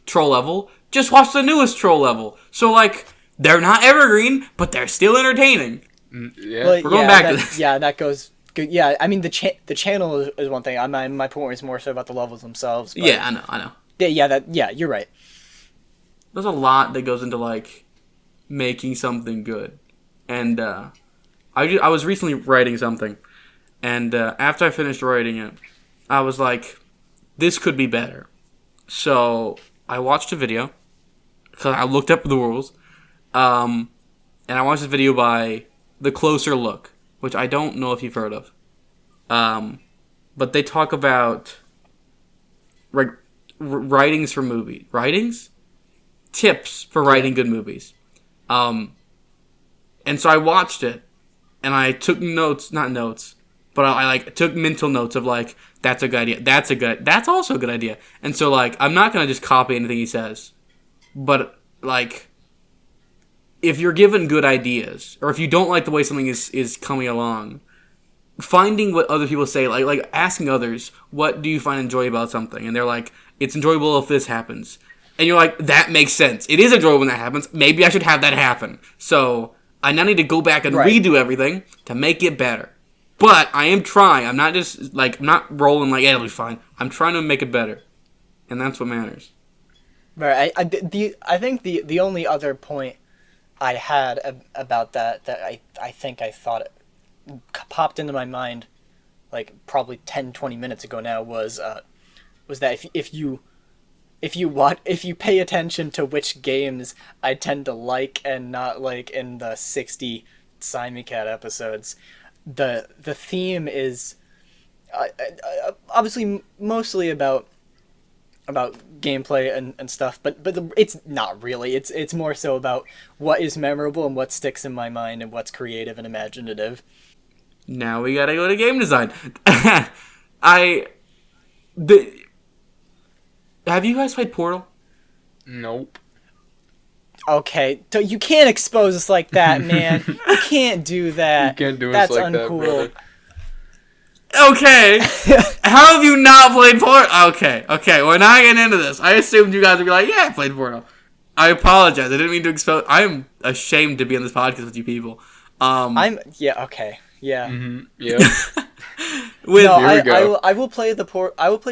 troll level, just watch the newest troll level. So like, they're not evergreen, but they're still entertaining. Yeah, we're going back to this. Yeah, that goes good. Yeah, I mean the channel is one thing. My point is more so about the levels themselves. But, yeah, I know. Yeah, you're right. There's a lot that goes into like making something good, and I was recently writing something, and after I finished writing it, I was like, this could be better. So I watched a video because I looked up the rules, and I watched a video by The Closer Look, which I don't know if you've heard of, but they talk about writings for movies. Writings? Tips for writing good movies. And so I watched it, and I took notes, not notes, but I like took mental notes of like, that's a good idea, that's also a good idea. And so like, I'm not gonna just copy anything he says, but like, if you're given good ideas, or if you don't like the way something is coming along, finding what other people say, like asking others, what do you find enjoyable about something? And they're like, it's enjoyable if this happens. And you're like, that makes sense. It is enjoyable when that happens. Maybe I should have that happen. So I now need to go back and redo everything to make it better. But I am trying. I'm not just like, I'm not rolling like, it'll be fine. I'm trying to make it better. And that's what matters. Right. I think the only other point I had about that I think I thought it popped into my mind like probably 10-20 minutes ago now was that if you pay attention to which games I tend to like and not like in the 60 Simon episodes, the theme is obviously mostly about gameplay and stuff, but it's not really. It's more so about what is memorable and what sticks in my mind and what's creative and imaginative. Now we gotta go to game design. Have you guys played Portal? Nope. Okay, so you can't expose us like that, man. You can't do that. You can't do us That's like uncool. that, brother. Okay. How have you not played Portal? Okay. We're not getting into this. I assumed you guys would be like, yeah, I played Portal. I apologize. I didn't mean to expose. I am ashamed to be on this podcast with you people. Okay. Yeah. Mm-hmm. Yeah. I will play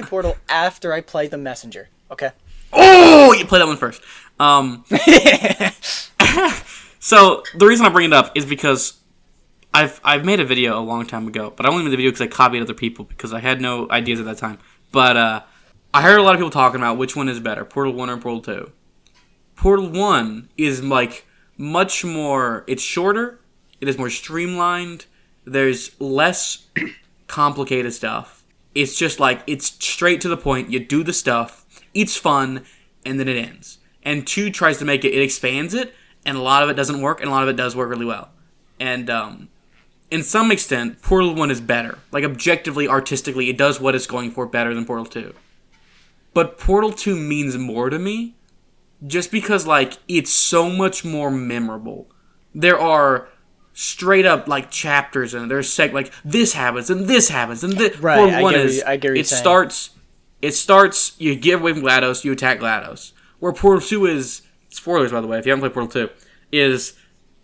Portal after I play the Messenger. Okay. Oh, you play that one first. So the reason I bring it up is because I've made a video a long time ago, but I only made the video because I copied other people because I had no ideas at that time. But I heard a lot of people talking about which one is better, Portal 1 or Portal 2. Portal 1 is like much more. It's shorter. It is more streamlined. There's less complicated stuff. It's just like, it's straight to the point. You do the stuff. It's fun, and then it ends. And 2 tries to make it expands it, and a lot of it doesn't work, and a lot of it does work really well. And in some extent, Portal 1 is better. Like, objectively, artistically, it does what it's going for better than Portal 2. But Portal 2 means more to me, just because, like, it's so much more memorable. There are straight up like chapters and there's like this happens and this happens and this. Right, Portal 1 I get what you're saying. It starts, you get away from GLaDOS, you attack GLaDOS. Where Portal 2 is, spoilers by the way, if you haven't played Portal 2, is,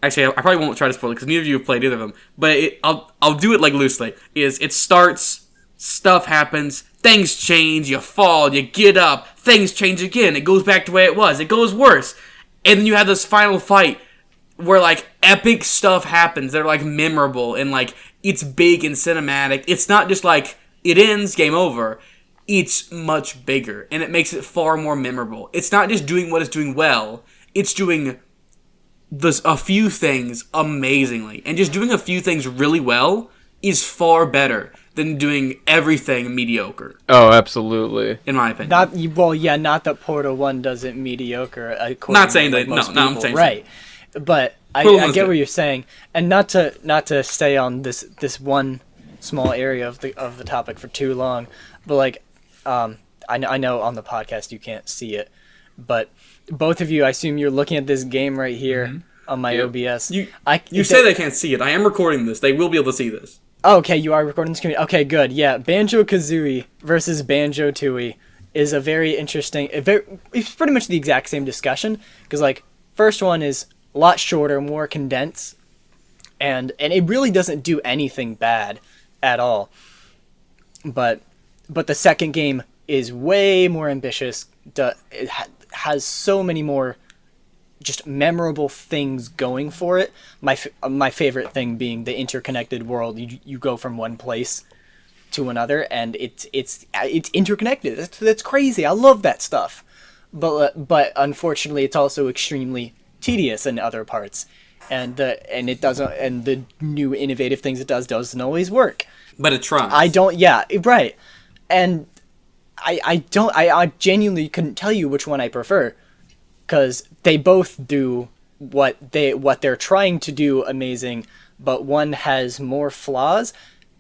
actually I probably won't try to spoil it because neither of you have played either of them, but I'll do it like loosely, is it starts, stuff happens, things change, you fall, you get up, things change again, it goes back to the way it was, it goes worse, and then you have this final fight where, like, epic stuff happens. They're, like, memorable, and, like, it's big and cinematic. It's not just, like, it ends, game over. It's much bigger, and it makes it far more memorable. It's not just doing what it's doing well. It's doing a few things amazingly. And just doing a few things really well is far better than doing everything mediocre. Oh, absolutely. In my opinion. Not that Portal 1 doesn't mediocre. Not saying that, most no, I'm people, saying right. But I get what you're saying, and not to stay on this one small area of the topic for too long, but like, I know on the podcast you can't see it, but both of you, I assume you're looking at this game right here on my OBS. You say they can't see it. I am recording this. They will be able to see this. Okay, you are recording the screen. Okay, good. Yeah, Banjo-Kazooie versus Banjo-Tooie is a very interesting. It's pretty much the exact same discussion because like first one is a lot shorter, more condensed, and it really doesn't do anything bad at all. But the second game is way more ambitious. It has so many more just memorable things going for it. My favorite thing being the interconnected world. You go from one place to another, and it's interconnected. That's crazy. I love that stuff. But unfortunately, it's also extremely tedious in other parts, and the new innovative things it doesn't always work. But it tries. I don't. Yeah, right. And I genuinely couldn't tell you which one I prefer, because they both do what they're trying to do amazing, but one has more flaws.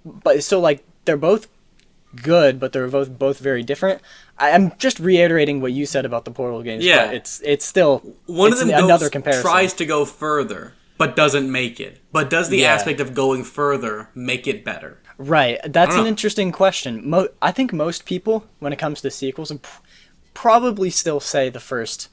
But so like they're both good, but they're both very different. I'm just reiterating what you said about the Portal games. Yeah, but it's still one of them another comparison. Tries to go further, but doesn't make it. But does the aspect of going further make it better? Right, that's an interesting question. I think most people, when it comes to sequels, probably still say the first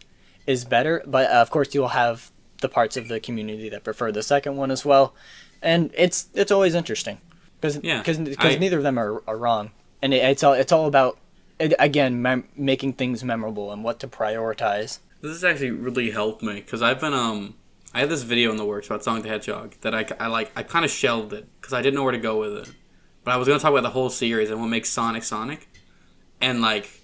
is better, but of course you'll have the parts of the community that prefer the second one as well, and it's always interesting because neither of them are wrong, and it's all about again making things memorable and what to prioritize. This has actually really helped me because I've been I had this video in the works about Sonic the Hedgehog that I kind of shelved it because I didn't know where to go with it. But I was going to talk about the whole series and what makes Sonic Sonic. And, like,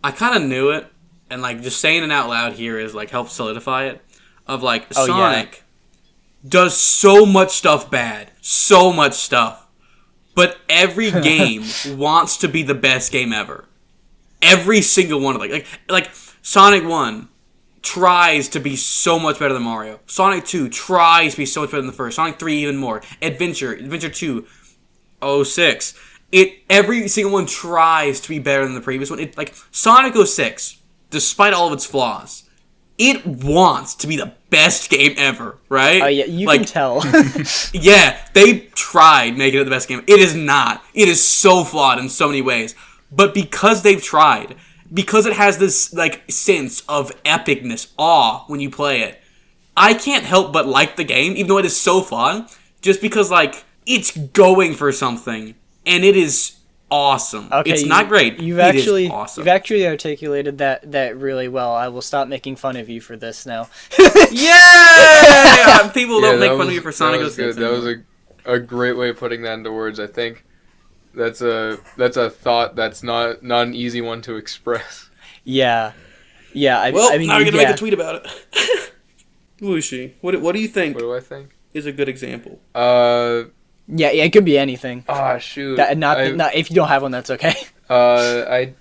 I kind of knew it. And, like, just saying it out loud here is, like, helps solidify it. Of, like, Sonic does so much stuff bad. So much stuff. But every game wants to be the best game ever. Every single one of them. Like Sonic 1 tries to be so much better than Mario. Sonic 2 tries to be so much better than the first. Sonic 3 even more. Adventure 2... 06. Every single one tries to be better than the previous one. Like Sonic 06, despite all of its flaws, it wants to be the best game ever, right? Oh yeah, you can tell. Yeah, they tried making it the best game. It is not. It is so flawed in so many ways. But because they've tried, because it has this like sense of epicness, awe when you play it, I can't help but like the game, even though it is so flawed, just because like it's going for something, and it is awesome. Okay, it's not great. It is awesome. You've actually articulated that really well. I will stop making fun of you for this now. Yeah! People don't make fun of you for Sonic 06. That was a great way of putting that into words. I think that's a thought that's not an easy one to express. Yeah. Yeah. I mean, now you're going to make a tweet about it. Wushi, what do you think? What do I think? Is a good example. Yeah, it could be anything. Ah, shoot. Not if you don't have one, that's okay. I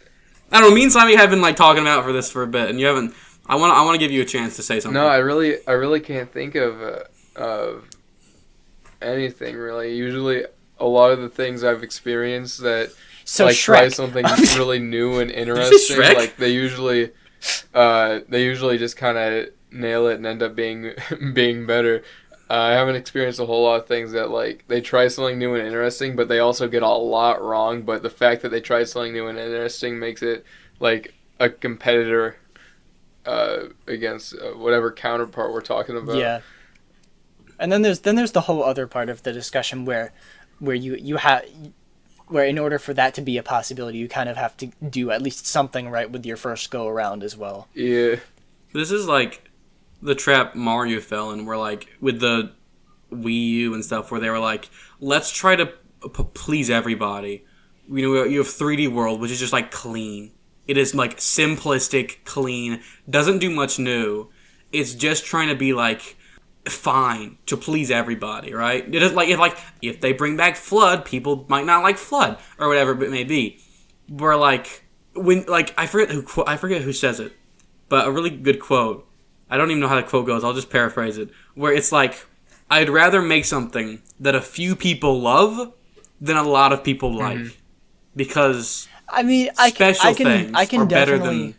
don't know. Me and Simon have been like talking about for a bit, and you haven't. I want to give you a chance to say something. No, I really can't think of anything really. Usually, a lot of the things I've experienced that try something really new and interesting. Like they usually just kind of nail it and end up being better. I haven't experienced a whole lot of things that, like, they try something new and interesting, but they also get a lot wrong. But the fact that they tried something new and interesting makes it, like, a competitor against whatever counterpart we're talking about. Yeah. And then there's the whole other part of the discussion where in order for that to be a possibility, you kind of have to do at least something right with your first go around as well. Yeah. This is, like, the trap Mario fell in, where like with the Wii U and stuff, where they were like, let's try to please everybody. You know, you have 3D World, which is just like clean. It is like simplistic, clean, doesn't do much new. It's just trying to be like fine to please everybody, right? It is like if they bring back Flood, people might not like Flood or whatever it may be. Where like when like I forget who says it, but a really good quote. I don't even know how the quote goes. I'll just paraphrase it. Where it's like, I'd rather make something that a few people love than a lot of people like. Mm-hmm. Because I mean, I can definitely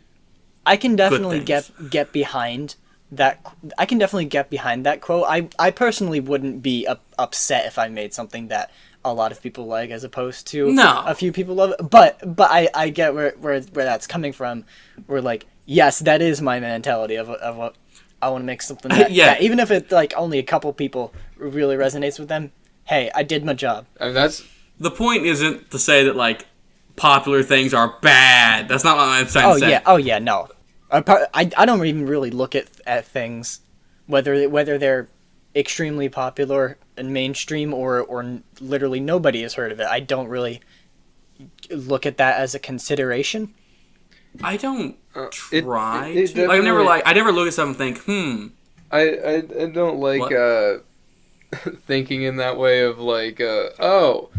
get behind that. I can definitely get behind that quote. I personally wouldn't be upset if I made something that a lot of people like as opposed to a few people love it. But I get where that's coming from. We're like, yes, that is my mentality of what I want to make something that, that even if it like only a couple people really resonates with them, hey, I did my job. And that's the point. Isn't to say that like popular things are bad. That's not what I'm trying to say. Oh yeah, no. I don't even really look at things, whether they're extremely popular and mainstream or literally nobody has heard of it. I don't really look at that as a consideration. I don't try it to. I never look at something and think, I don't like thinking in that way of like, oh,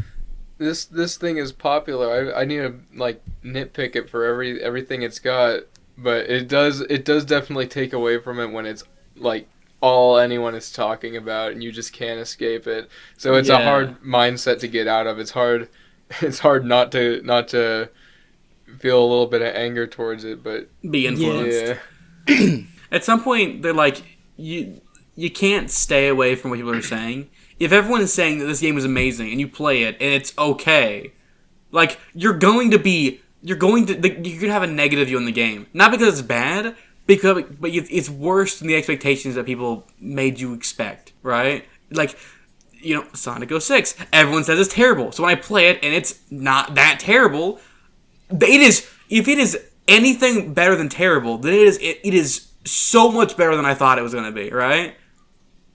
this thing is popular. I need to like nitpick it for everything it's got, but it does definitely take away from it when it's like all anyone is talking about and you just can't escape it. So it's a hard mindset to get out of. It's hard not to feel a little bit of anger towards it, but be influenced. Yeah. At some point, they're like, you can't stay away from what people are saying. If everyone is saying that this game is amazing and you play it and it's okay, like you're gonna have a negative view on the game, not because it's bad, but it's worse than the expectations that people made you expect, right? Like, Sonic 06, everyone says it's terrible, so when I play it and it's not that terrible, if it is anything better than terrible, then it is so much better than I thought it was going to be, right?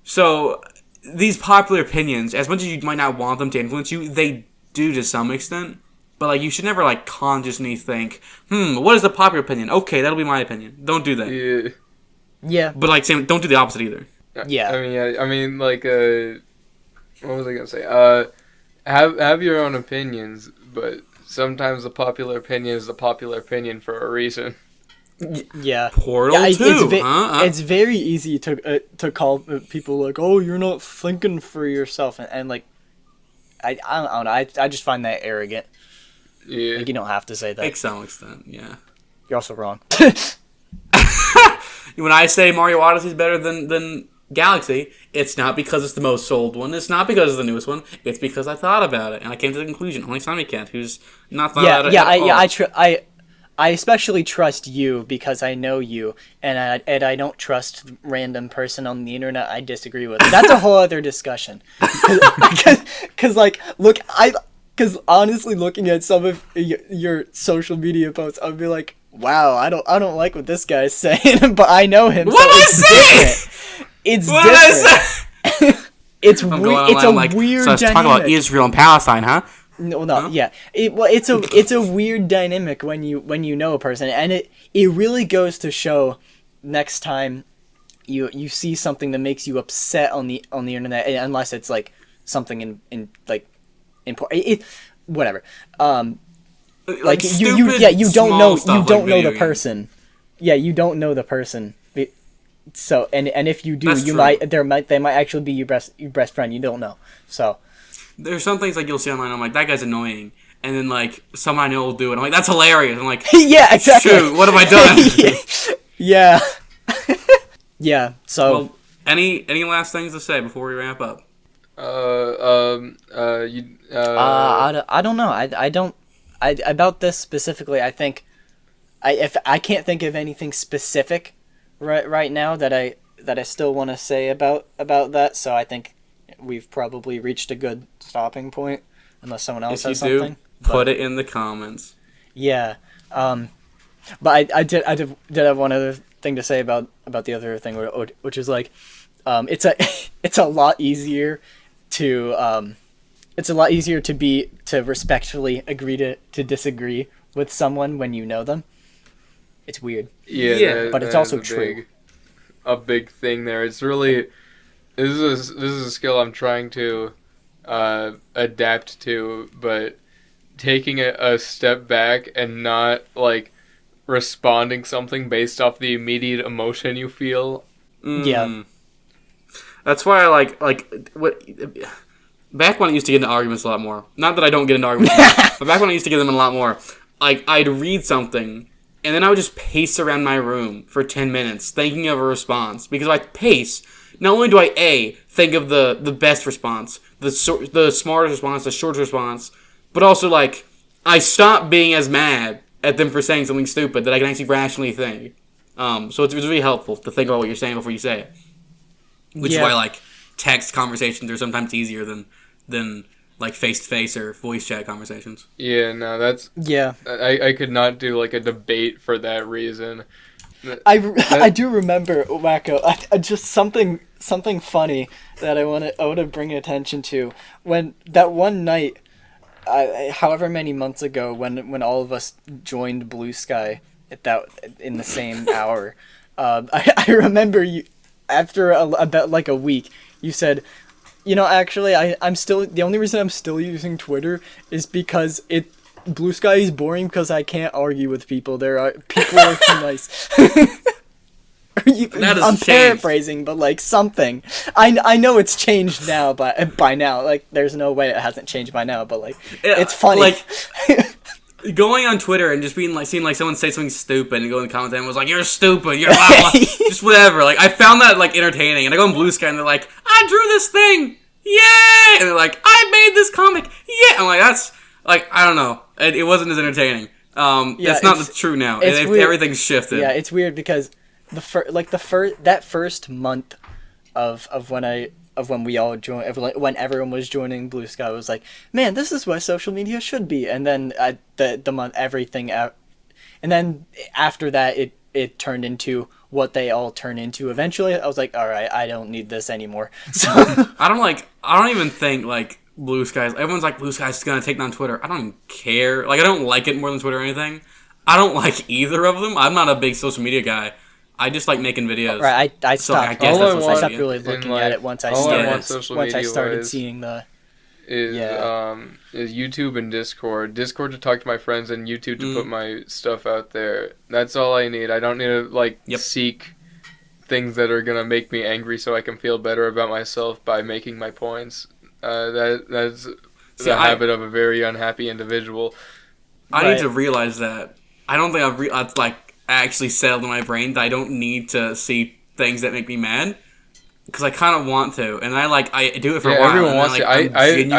So, these popular opinions, as much as you might not want them to influence you, they do to some extent. But, like, you should never, like, consciously think, what is the popular opinion? Okay, that'll be my opinion. Don't do that. Yeah. But, like, don't do the opposite either. Yeah. I mean, like, what was I going to say? Have your own opinions, but sometimes the popular opinion is the popular opinion for a reason. Yeah. Portal 2, It's very easy to call people like, oh, you're not thinking for yourself, and like, I don't know. I just find that arrogant. Yeah. Like, you don't have to say that. To some extent, yeah. You're also wrong. When I say Mario Odyssey is better than Galaxy, it's not because it's the most sold one. It's not because it's the newest one. It's because I thought about it and I came to the conclusion. Only Sammy Cat, who's not thought about it at all. I especially trust you because I know you, and I don't trust random person on the internet I disagree with. That's a whole other discussion. Because honestly, looking at some of your social media posts, I'd be like, wow, I don't like what this guy's saying, but I know him. What did I say? It's what different. It's I'm a weird. So let's dynamic. talk about Israel and Palestine, huh? No, huh? Yeah. It's a weird dynamic when you know a person, and it really goes to show next time you see something that makes you upset on the internet, unless it's like something in important. Whatever. Like you don't know the person. Yeah, you don't know the person. So and if you do, they might actually be your best friend. You don't know. So there's some things like you'll see online. I'm like, that guy's annoying, and then like someone I know will do it. I'm like, that's hilarious. I'm like, yeah, exactly. Shoot, what have I done? Yeah. Yeah. So well, any last things to say before we wrap up? I don't know. I don't. About this specifically, I think I can't think of anything specific right now that I still want to say about that. So I think we've probably reached a good stopping point, unless someone else has something. Put it in the comments. Yeah. But I did have one other thing to say about the other thing, which is like, it's a lot easier to respectfully agree to disagree with someone when you know them. It's weird. Yeah. But it's also true. A big thing there. It's really this is a skill I'm trying to adapt to, but taking a step back and not like responding something based off the immediate emotion you feel. Yeah. That's why I like what. Back when I used to get into arguments a lot more. Not that I don't get into arguments now, but back when I used to get them in a lot more. Like, I'd read something, and then I would just pace around my room for 10 minutes thinking of a response. Because if I pace, not only do I, think of the best response, the smartest response, the shortest response, but also, like, I stop being as mad at them for saying something stupid that I can actually rationally think. So it's really helpful to think about what you're saying before you say it. Which is why, like, text conversations are sometimes easier than like face-to-face or voice chat conversations. Yeah, no, that's Yeah, I could not do like a debate for that reason. I do remember Wacko. I just something funny that I want to bring attention to when that one night, however many months ago, when all of us joined Blue Sky at that in the same hour. I remember you after about like a week. You said, actually, I'm still the only reason I'm still using Twitter is because Blue Sky is boring because I can't argue with people. People are too nice. That has I'm changed. paraphrasing, but like something. I know it's changed now, but by now, like there's no way it hasn't changed by now. But like it's funny. Like going on Twitter and just being like seeing like someone say something stupid and go in the comments and was like, "You're stupid, you're blah, blah," just whatever. Like I found that like entertaining, and I go on Blue Sky and they're like, "I drew this thing, yay!" And they're like, "I made this comic, yeah." I'm like, that's like I don't know. It wasn't as entertaining. It's not true now. Everything's shifted. Yeah, it's weird because that first month of when we all joined, when everyone was joining Blue Sky, was like, man, this is what social media should be. And then the month everything out, and then after that it turned into what they all turn into. Eventually, I was like, all right, I don't need this anymore. So I don't even think like Blue Skies. Everyone's like Blue Skies is gonna take down Twitter. I don't even care. Like I don't like it more than Twitter or anything. I don't like either of them. I'm not a big social media guy. I just like making videos. Right, I stopped. So I guess that's I stopped really looking at it once I started seeing the. Is YouTube and Discord. Discord to talk to my friends and YouTube to put my stuff out there. That's all I need. I don't need to seek things that are gonna make me angry so I can feel better about myself by making my points. That's the habit of a very unhappy individual. I need to realize that. I don't think I've actually settled in my brain that I don't need to see things that make me mad. Because I kind of want to, and I do it for a while. Everyone wants to. I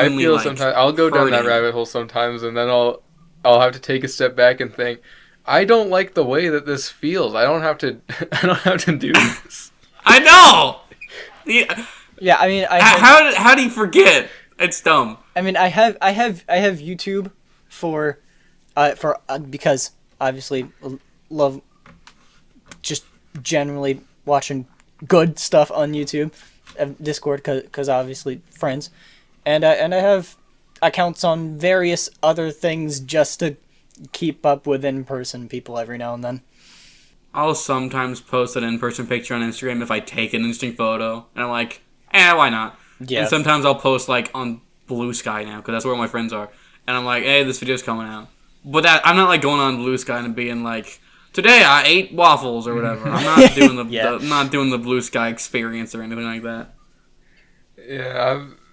feel sometimes I'll go down that rabbit hole sometimes, and then I'll have to take a step back and think, I don't like the way that this feels. I don't have to do this. I know. Yeah, I mean, how do you forget? It's dumb. I mean, I have YouTube for because obviously love just generally watching good stuff on YouTube, Discord because obviously friends, and I have accounts on various other things just to keep up with in-person people every now and then. I'll sometimes post an in-person picture on Instagram if I take an interesting photo, and I'm like, why not? Yeah. And sometimes I'll post on Blue Sky now because that's where all my friends are, and I'm like, hey, this video's coming out. But I'm not going on Blue Sky and being like, today I ate waffles or whatever. I'm not doing not doing the Blue Sky experience or anything like that.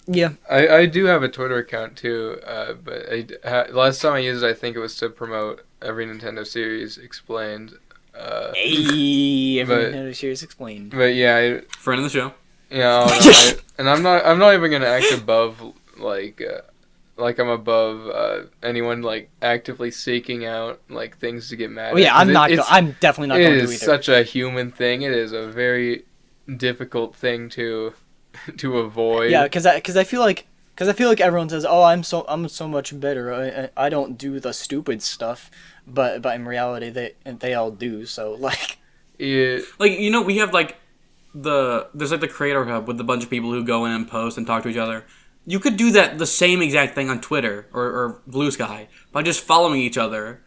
Yeah, I do have a Twitter account too, but last time I used it, I think it was to promote every Nintendo series explained. Nintendo series explained. But yeah, friend of the show. Yeah, and I'm not even gonna act above I'm above anyone actively seeking out things to get mad at. Yeah, I'm definitely not going to either. It is such a human thing. It is a very difficult thing to avoid. Yeah, because I feel like everyone says, "Oh, I'm so much better. I don't do the stupid stuff," but in reality, they all do. So yeah. We have there's the creator hub with a bunch of people who go in and post and talk to each other. You could do the same exact thing on Twitter or Blue Sky by just following each other.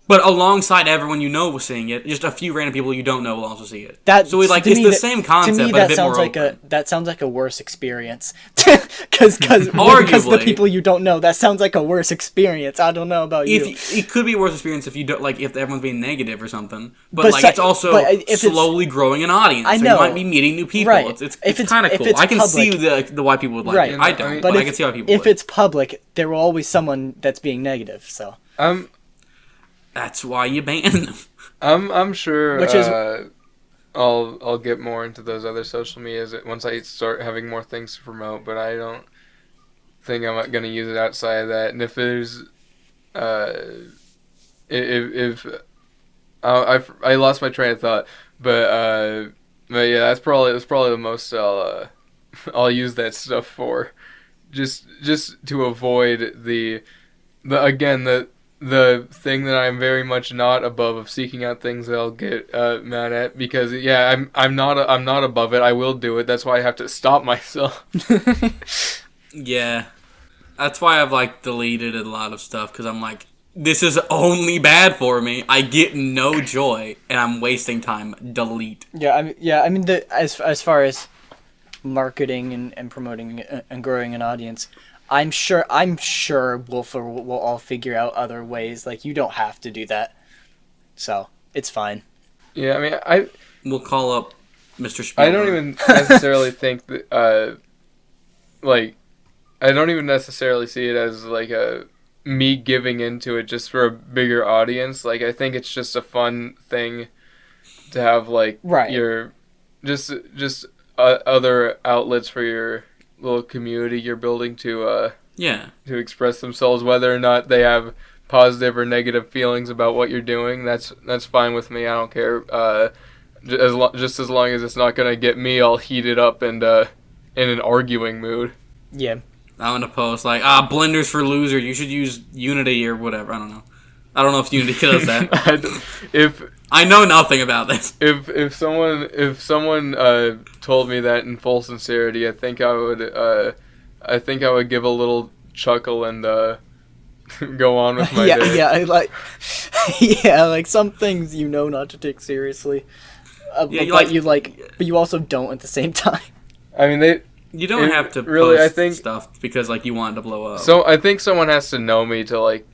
But alongside everyone seeing it, just a few random people you don't know will also see it. It's the same concept, to me, but a bit more open. That sounds like a worse experience. Because the people you don't know, that sounds like a worse experience. I don't know about you. It could be a worse experience if you don't if everyone's being negative or something. But it's also slowly growing an audience. I know. So you might be meeting new people. Right. It's kind of cool. I can see the why people would like it. I don't, but I can see why people would. If it's public, there will always someone that's being negative. So that's why you ban them. I'm sure. Which is I'll get more into those other social medias once I start having more things to promote. But I don't think I'm gonna use it outside of that. And if there's if I lost my train of thought, but yeah, that's probably the most I'll use that stuff for. just to avoid the thing that I'm very much not above of seeking out things that I'll get mad at, because I'm not above it. I will do it. That's why I have to stop myself. Yeah. That's why I've, like, deleted a lot of stuff, because I'm like, this is only bad for me. I get no joy, and I'm wasting time. Delete. I mean, as far as marketing and promoting and growing an audience, I'm sure Wolf will all figure out other ways. Like, you don't have to do that, so it's fine. Yeah, I mean, We'll call up Mr. Spielberg. I don't even necessarily think that like, I don't even necessarily see it as like me giving into it just for a bigger audience. Like, I think it's just a fun thing to have, like, Right. your just other outlets for your little community you're building to express themselves, whether or not they have positive or negative feelings about what you're doing. That's fine with me. I don't care. Just as long as it's not gonna get me all heated up and in an arguing mood. Yeah. I'm gonna post like, blenders for loser. You should use Unity or whatever. I don't know if Unity does that. I know nothing about this. If someone told me that in full sincerity, I think I would give a little chuckle and go on with my day. Like some things not to take seriously, but you also don't at the same time. I mean, you don't have to really, post I think, stuff because like you want it to blow up. So I think someone has to know me to like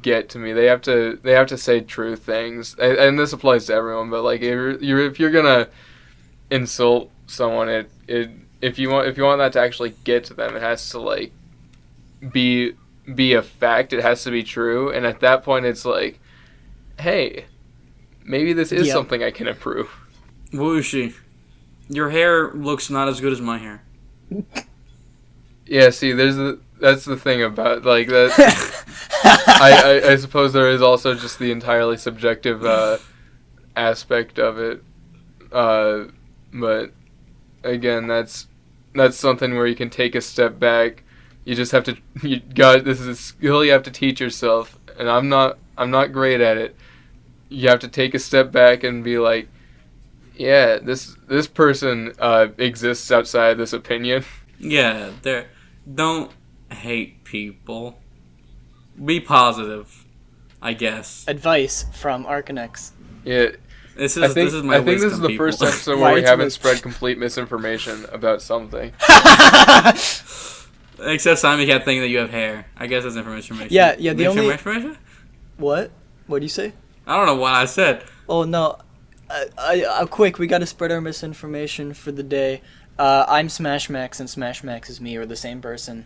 get to me. They have to say true things, and this applies to everyone. But like if you're gonna insult someone, if you want that to actually get to them, it has to like be a fact. It has to be true, and at that point, it's like, hey, maybe this is something I can improve. Whooshy. Your hair looks not as good as my hair. Yeah, see, that's the thing about, like, that. I suppose there is also just the entirely subjective aspect of it. But again, that's something where you can take a step back. You just have to. This is a skill you have to teach yourself, and I'm not great at it. You have to take a step back and be like, yeah, this person exists outside this opinion. Yeah, don't hate people. Be positive, I guess. Advice from Arcanex. Yeah. This is my wisdom, I think this is the people. first episode where we haven't spread complete misinformation about something. Except Simon Cat thinking that you have hair. I guess that's information. Yeah. The only information. What do you say? I don't know what I said. Oh no. Quick, we gotta spread our misinformation for the day. I'm Smash Max and Smash Max is me, or the same person.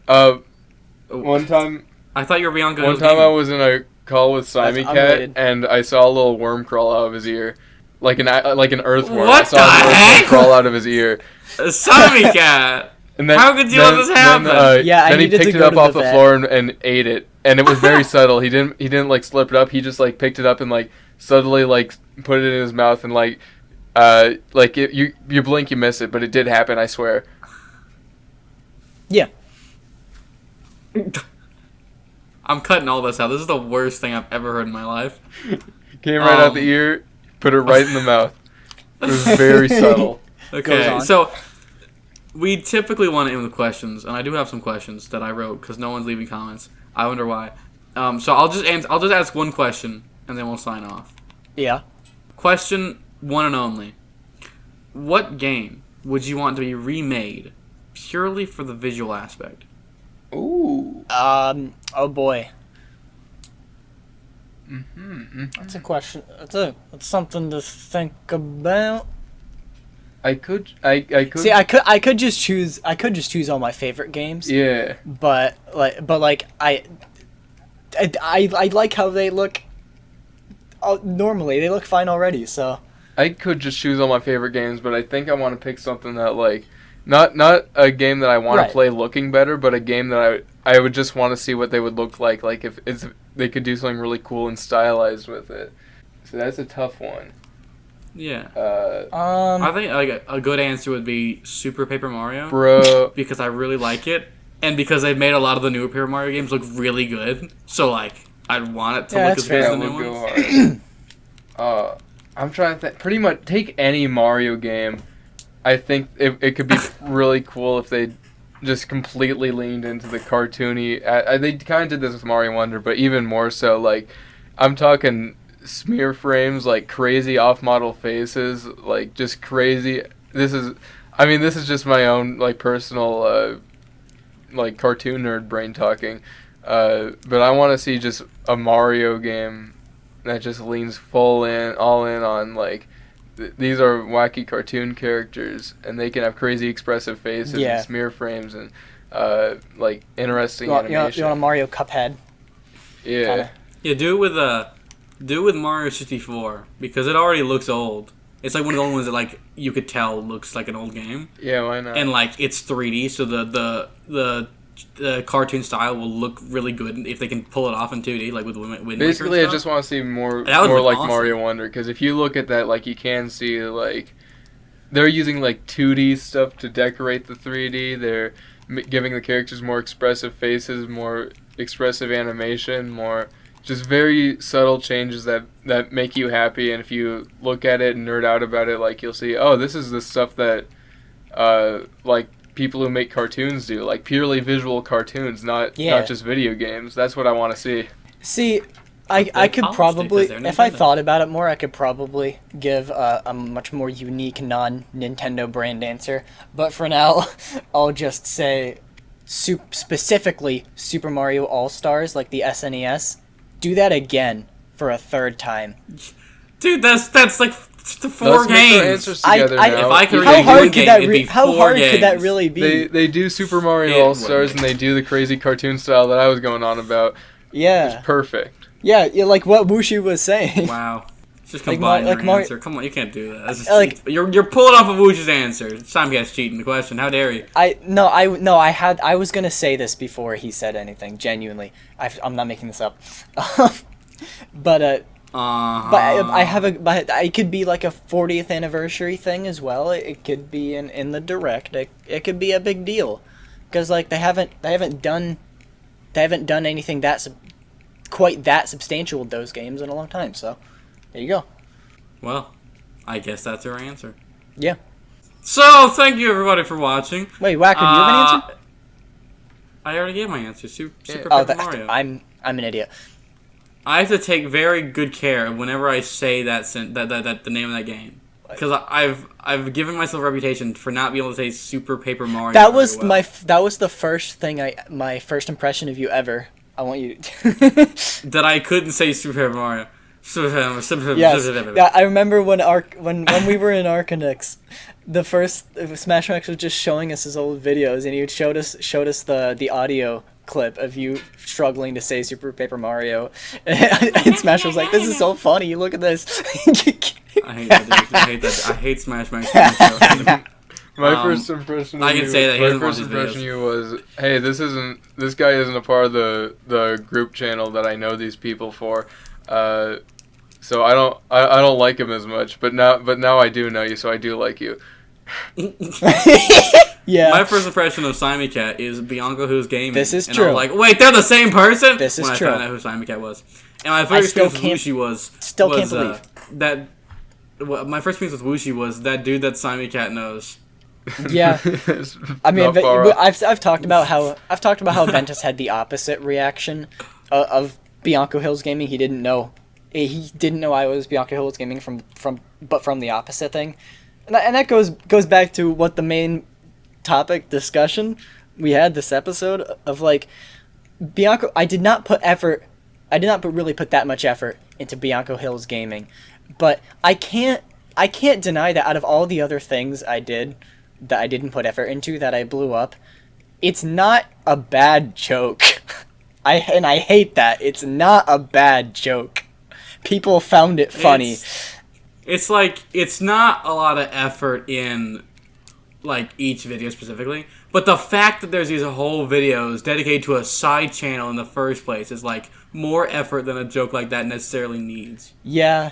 One time... I thought you were Bianca. One time I was in a call with Simon Cat, and I saw a little worm crawl out of his ear. Like an earthworm. What I saw a little worm crawl out of his ear. Simon Cat! And then, how could you let this happen? Then he picked it up off the floor and ate it. And it was very subtle. He didn't like slip it up. He just like picked it up and like subtly like put it in his mouth and like you blink, you miss it, but it did happen, I swear. Yeah. I'm cutting all this out. This is the worst thing I've ever heard in my life. Came right out the ear, put it right in the mouth. It was very subtle. Okay, so we typically want to end with questions, and I do have some questions that I wrote because no one's leaving comments. I wonder why. So I'll just ask one question, and then we'll sign off. Yeah. Question one and only. What game would you want to be remade purely for the visual aspect? Ooh. Oh boy. Mm-hmm. That's a question. That's something to think about. I could See, I could just choose all my favorite games. Yeah. But I like how they look. Normally they look fine already. So I could just choose all my favorite games, but I think I want to pick something that like not a game that I want to play looking better, but a game that I would just want to see what they would look like if they could do something really cool and stylized with it. So that's a tough one. Yeah. Uh, I think like a good answer would be Super Paper Mario, bro, because I really like it, and because they've made a lot of the newer Paper Mario games look really good. So like, I'd want it to Yeah, look that's as good as fair. the that new would go ones. hard. I'm trying to think. Pretty much, take any Mario game. I think it could be really cool if they just completely leaned into the cartoony. They kind of did this with Mario Wonder, but even more so. Like, I'm talking smear frames, like crazy off-model faces, like just crazy. This is just my own like personal like cartoon nerd brain talking. But I want to see just a Mario game that just leans all in on like these are wacky cartoon characters, and they can have crazy expressive faces Yeah. and smear frames and like interesting You want animation. a Mario Cuphead? Yeah, Kinda. Yeah, do it with Mario 64, because it already looks old. It's like one of the only ones that like you could tell looks like an old game, yeah, why not? and like it's 3D, so the cartoon style will look really good if they can pull it off in 2D, like with Wind Waker Basically, and I stuff. just want to see more That would more look like awesome. Mario Wonder, because if you look at that, like you can see like they're using like 2D stuff to decorate the 3D. They're giving the characters more expressive faces, more expressive animation, more just very subtle changes that make you happy. And if you look at it and nerd out about it, like you'll see, oh, this is the stuff that like people who make cartoons do, like purely visual cartoons, not just video games. That's what I want to see. See, I could polished it probably, 'cause they're if I Nintendo. thought about it more, I could probably give a much more unique non-Nintendo brand answer. But for now, I'll just say specifically Super Mario All-Stars, like the SNES. Do that again for a third time. Dude, that's like the 4 Let's make our games. answers together now. If I could How redo hard one could game, that it'd be how 4 hard could that games. really be? They do Super Mario It All Stars wouldn't. and they do the crazy cartoon style that I was going on about. Yeah. Perfect. Yeah, like what Wushi was saying. Wow. Just Like combine Mar- your like Mar- answer. Come on, you can't do that. That's just, Like- you're pulling off of Wooch's answer. Simecast's cheating the question. How dare you? I was gonna say this before he said anything. Genuinely, I'm not making this up. But but it could be like a 40th anniversary thing as well. It could be in the direct. It could be a big deal, because like they haven't done anything quite that substantial with those games in a long time. So there you go. Well, I guess that's our answer. Yeah. So, thank you everybody for watching. Wait, Wacker, do you have an answer? I already gave my answer. Super Oh, Paper Mario. I'm an idiot. I have to take very good care whenever I say that the name of that game, because I've given myself a reputation for not being able to say Super Paper Mario. That was very well. that was the first thing my first impression of you ever. I want you. That I couldn't say Super Paper Mario. Yes. Yeah, I remember when when we were in Arcanex, the first Smash Max was just showing us his old videos, and he showed us the audio clip of you struggling to say Super Paper Mario, and Smash was like, "This is so funny! Look at this." I hate that. Dude. I hate that. I hate Smash Max. TV My Um, first impression of I can you, say that he my doesn't watch first these impression of videos. you was, hey, this guy isn't a part of the group channel that I know these people for. So I don't like him as much, but now I do know you, so I do like you. Yeah. My first impression of Simon Cat is Bianca Who's Gaming. This is and true. I was like, wait, they're the same person? This is when true. I found out who Simon Cat was. And my first still experience with can't- Wushi still was can't believe. that. My first experience with Wushi was that dude that Simon Cat knows. Yeah. It's I mean, not far off. I've talked about how Ventus had the opposite reaction of Bianco Hills Gaming. He didn't know I was Bianco Hills Gaming from the opposite thing, and that goes back to what the main topic discussion we had this episode of, like, Bianco. I did not really put that much effort into Bianco Hills Gaming, but I can't deny that out of all the other things I did that I didn't put effort into, that I blew up, it's not a bad joke. I hate that. It's not a bad joke. People found it funny. It's like, it's not a lot of effort in, like, each video specifically, but the fact that there's these whole videos dedicated to a side channel in the first place is, like, more effort than a joke like that necessarily needs. Yeah.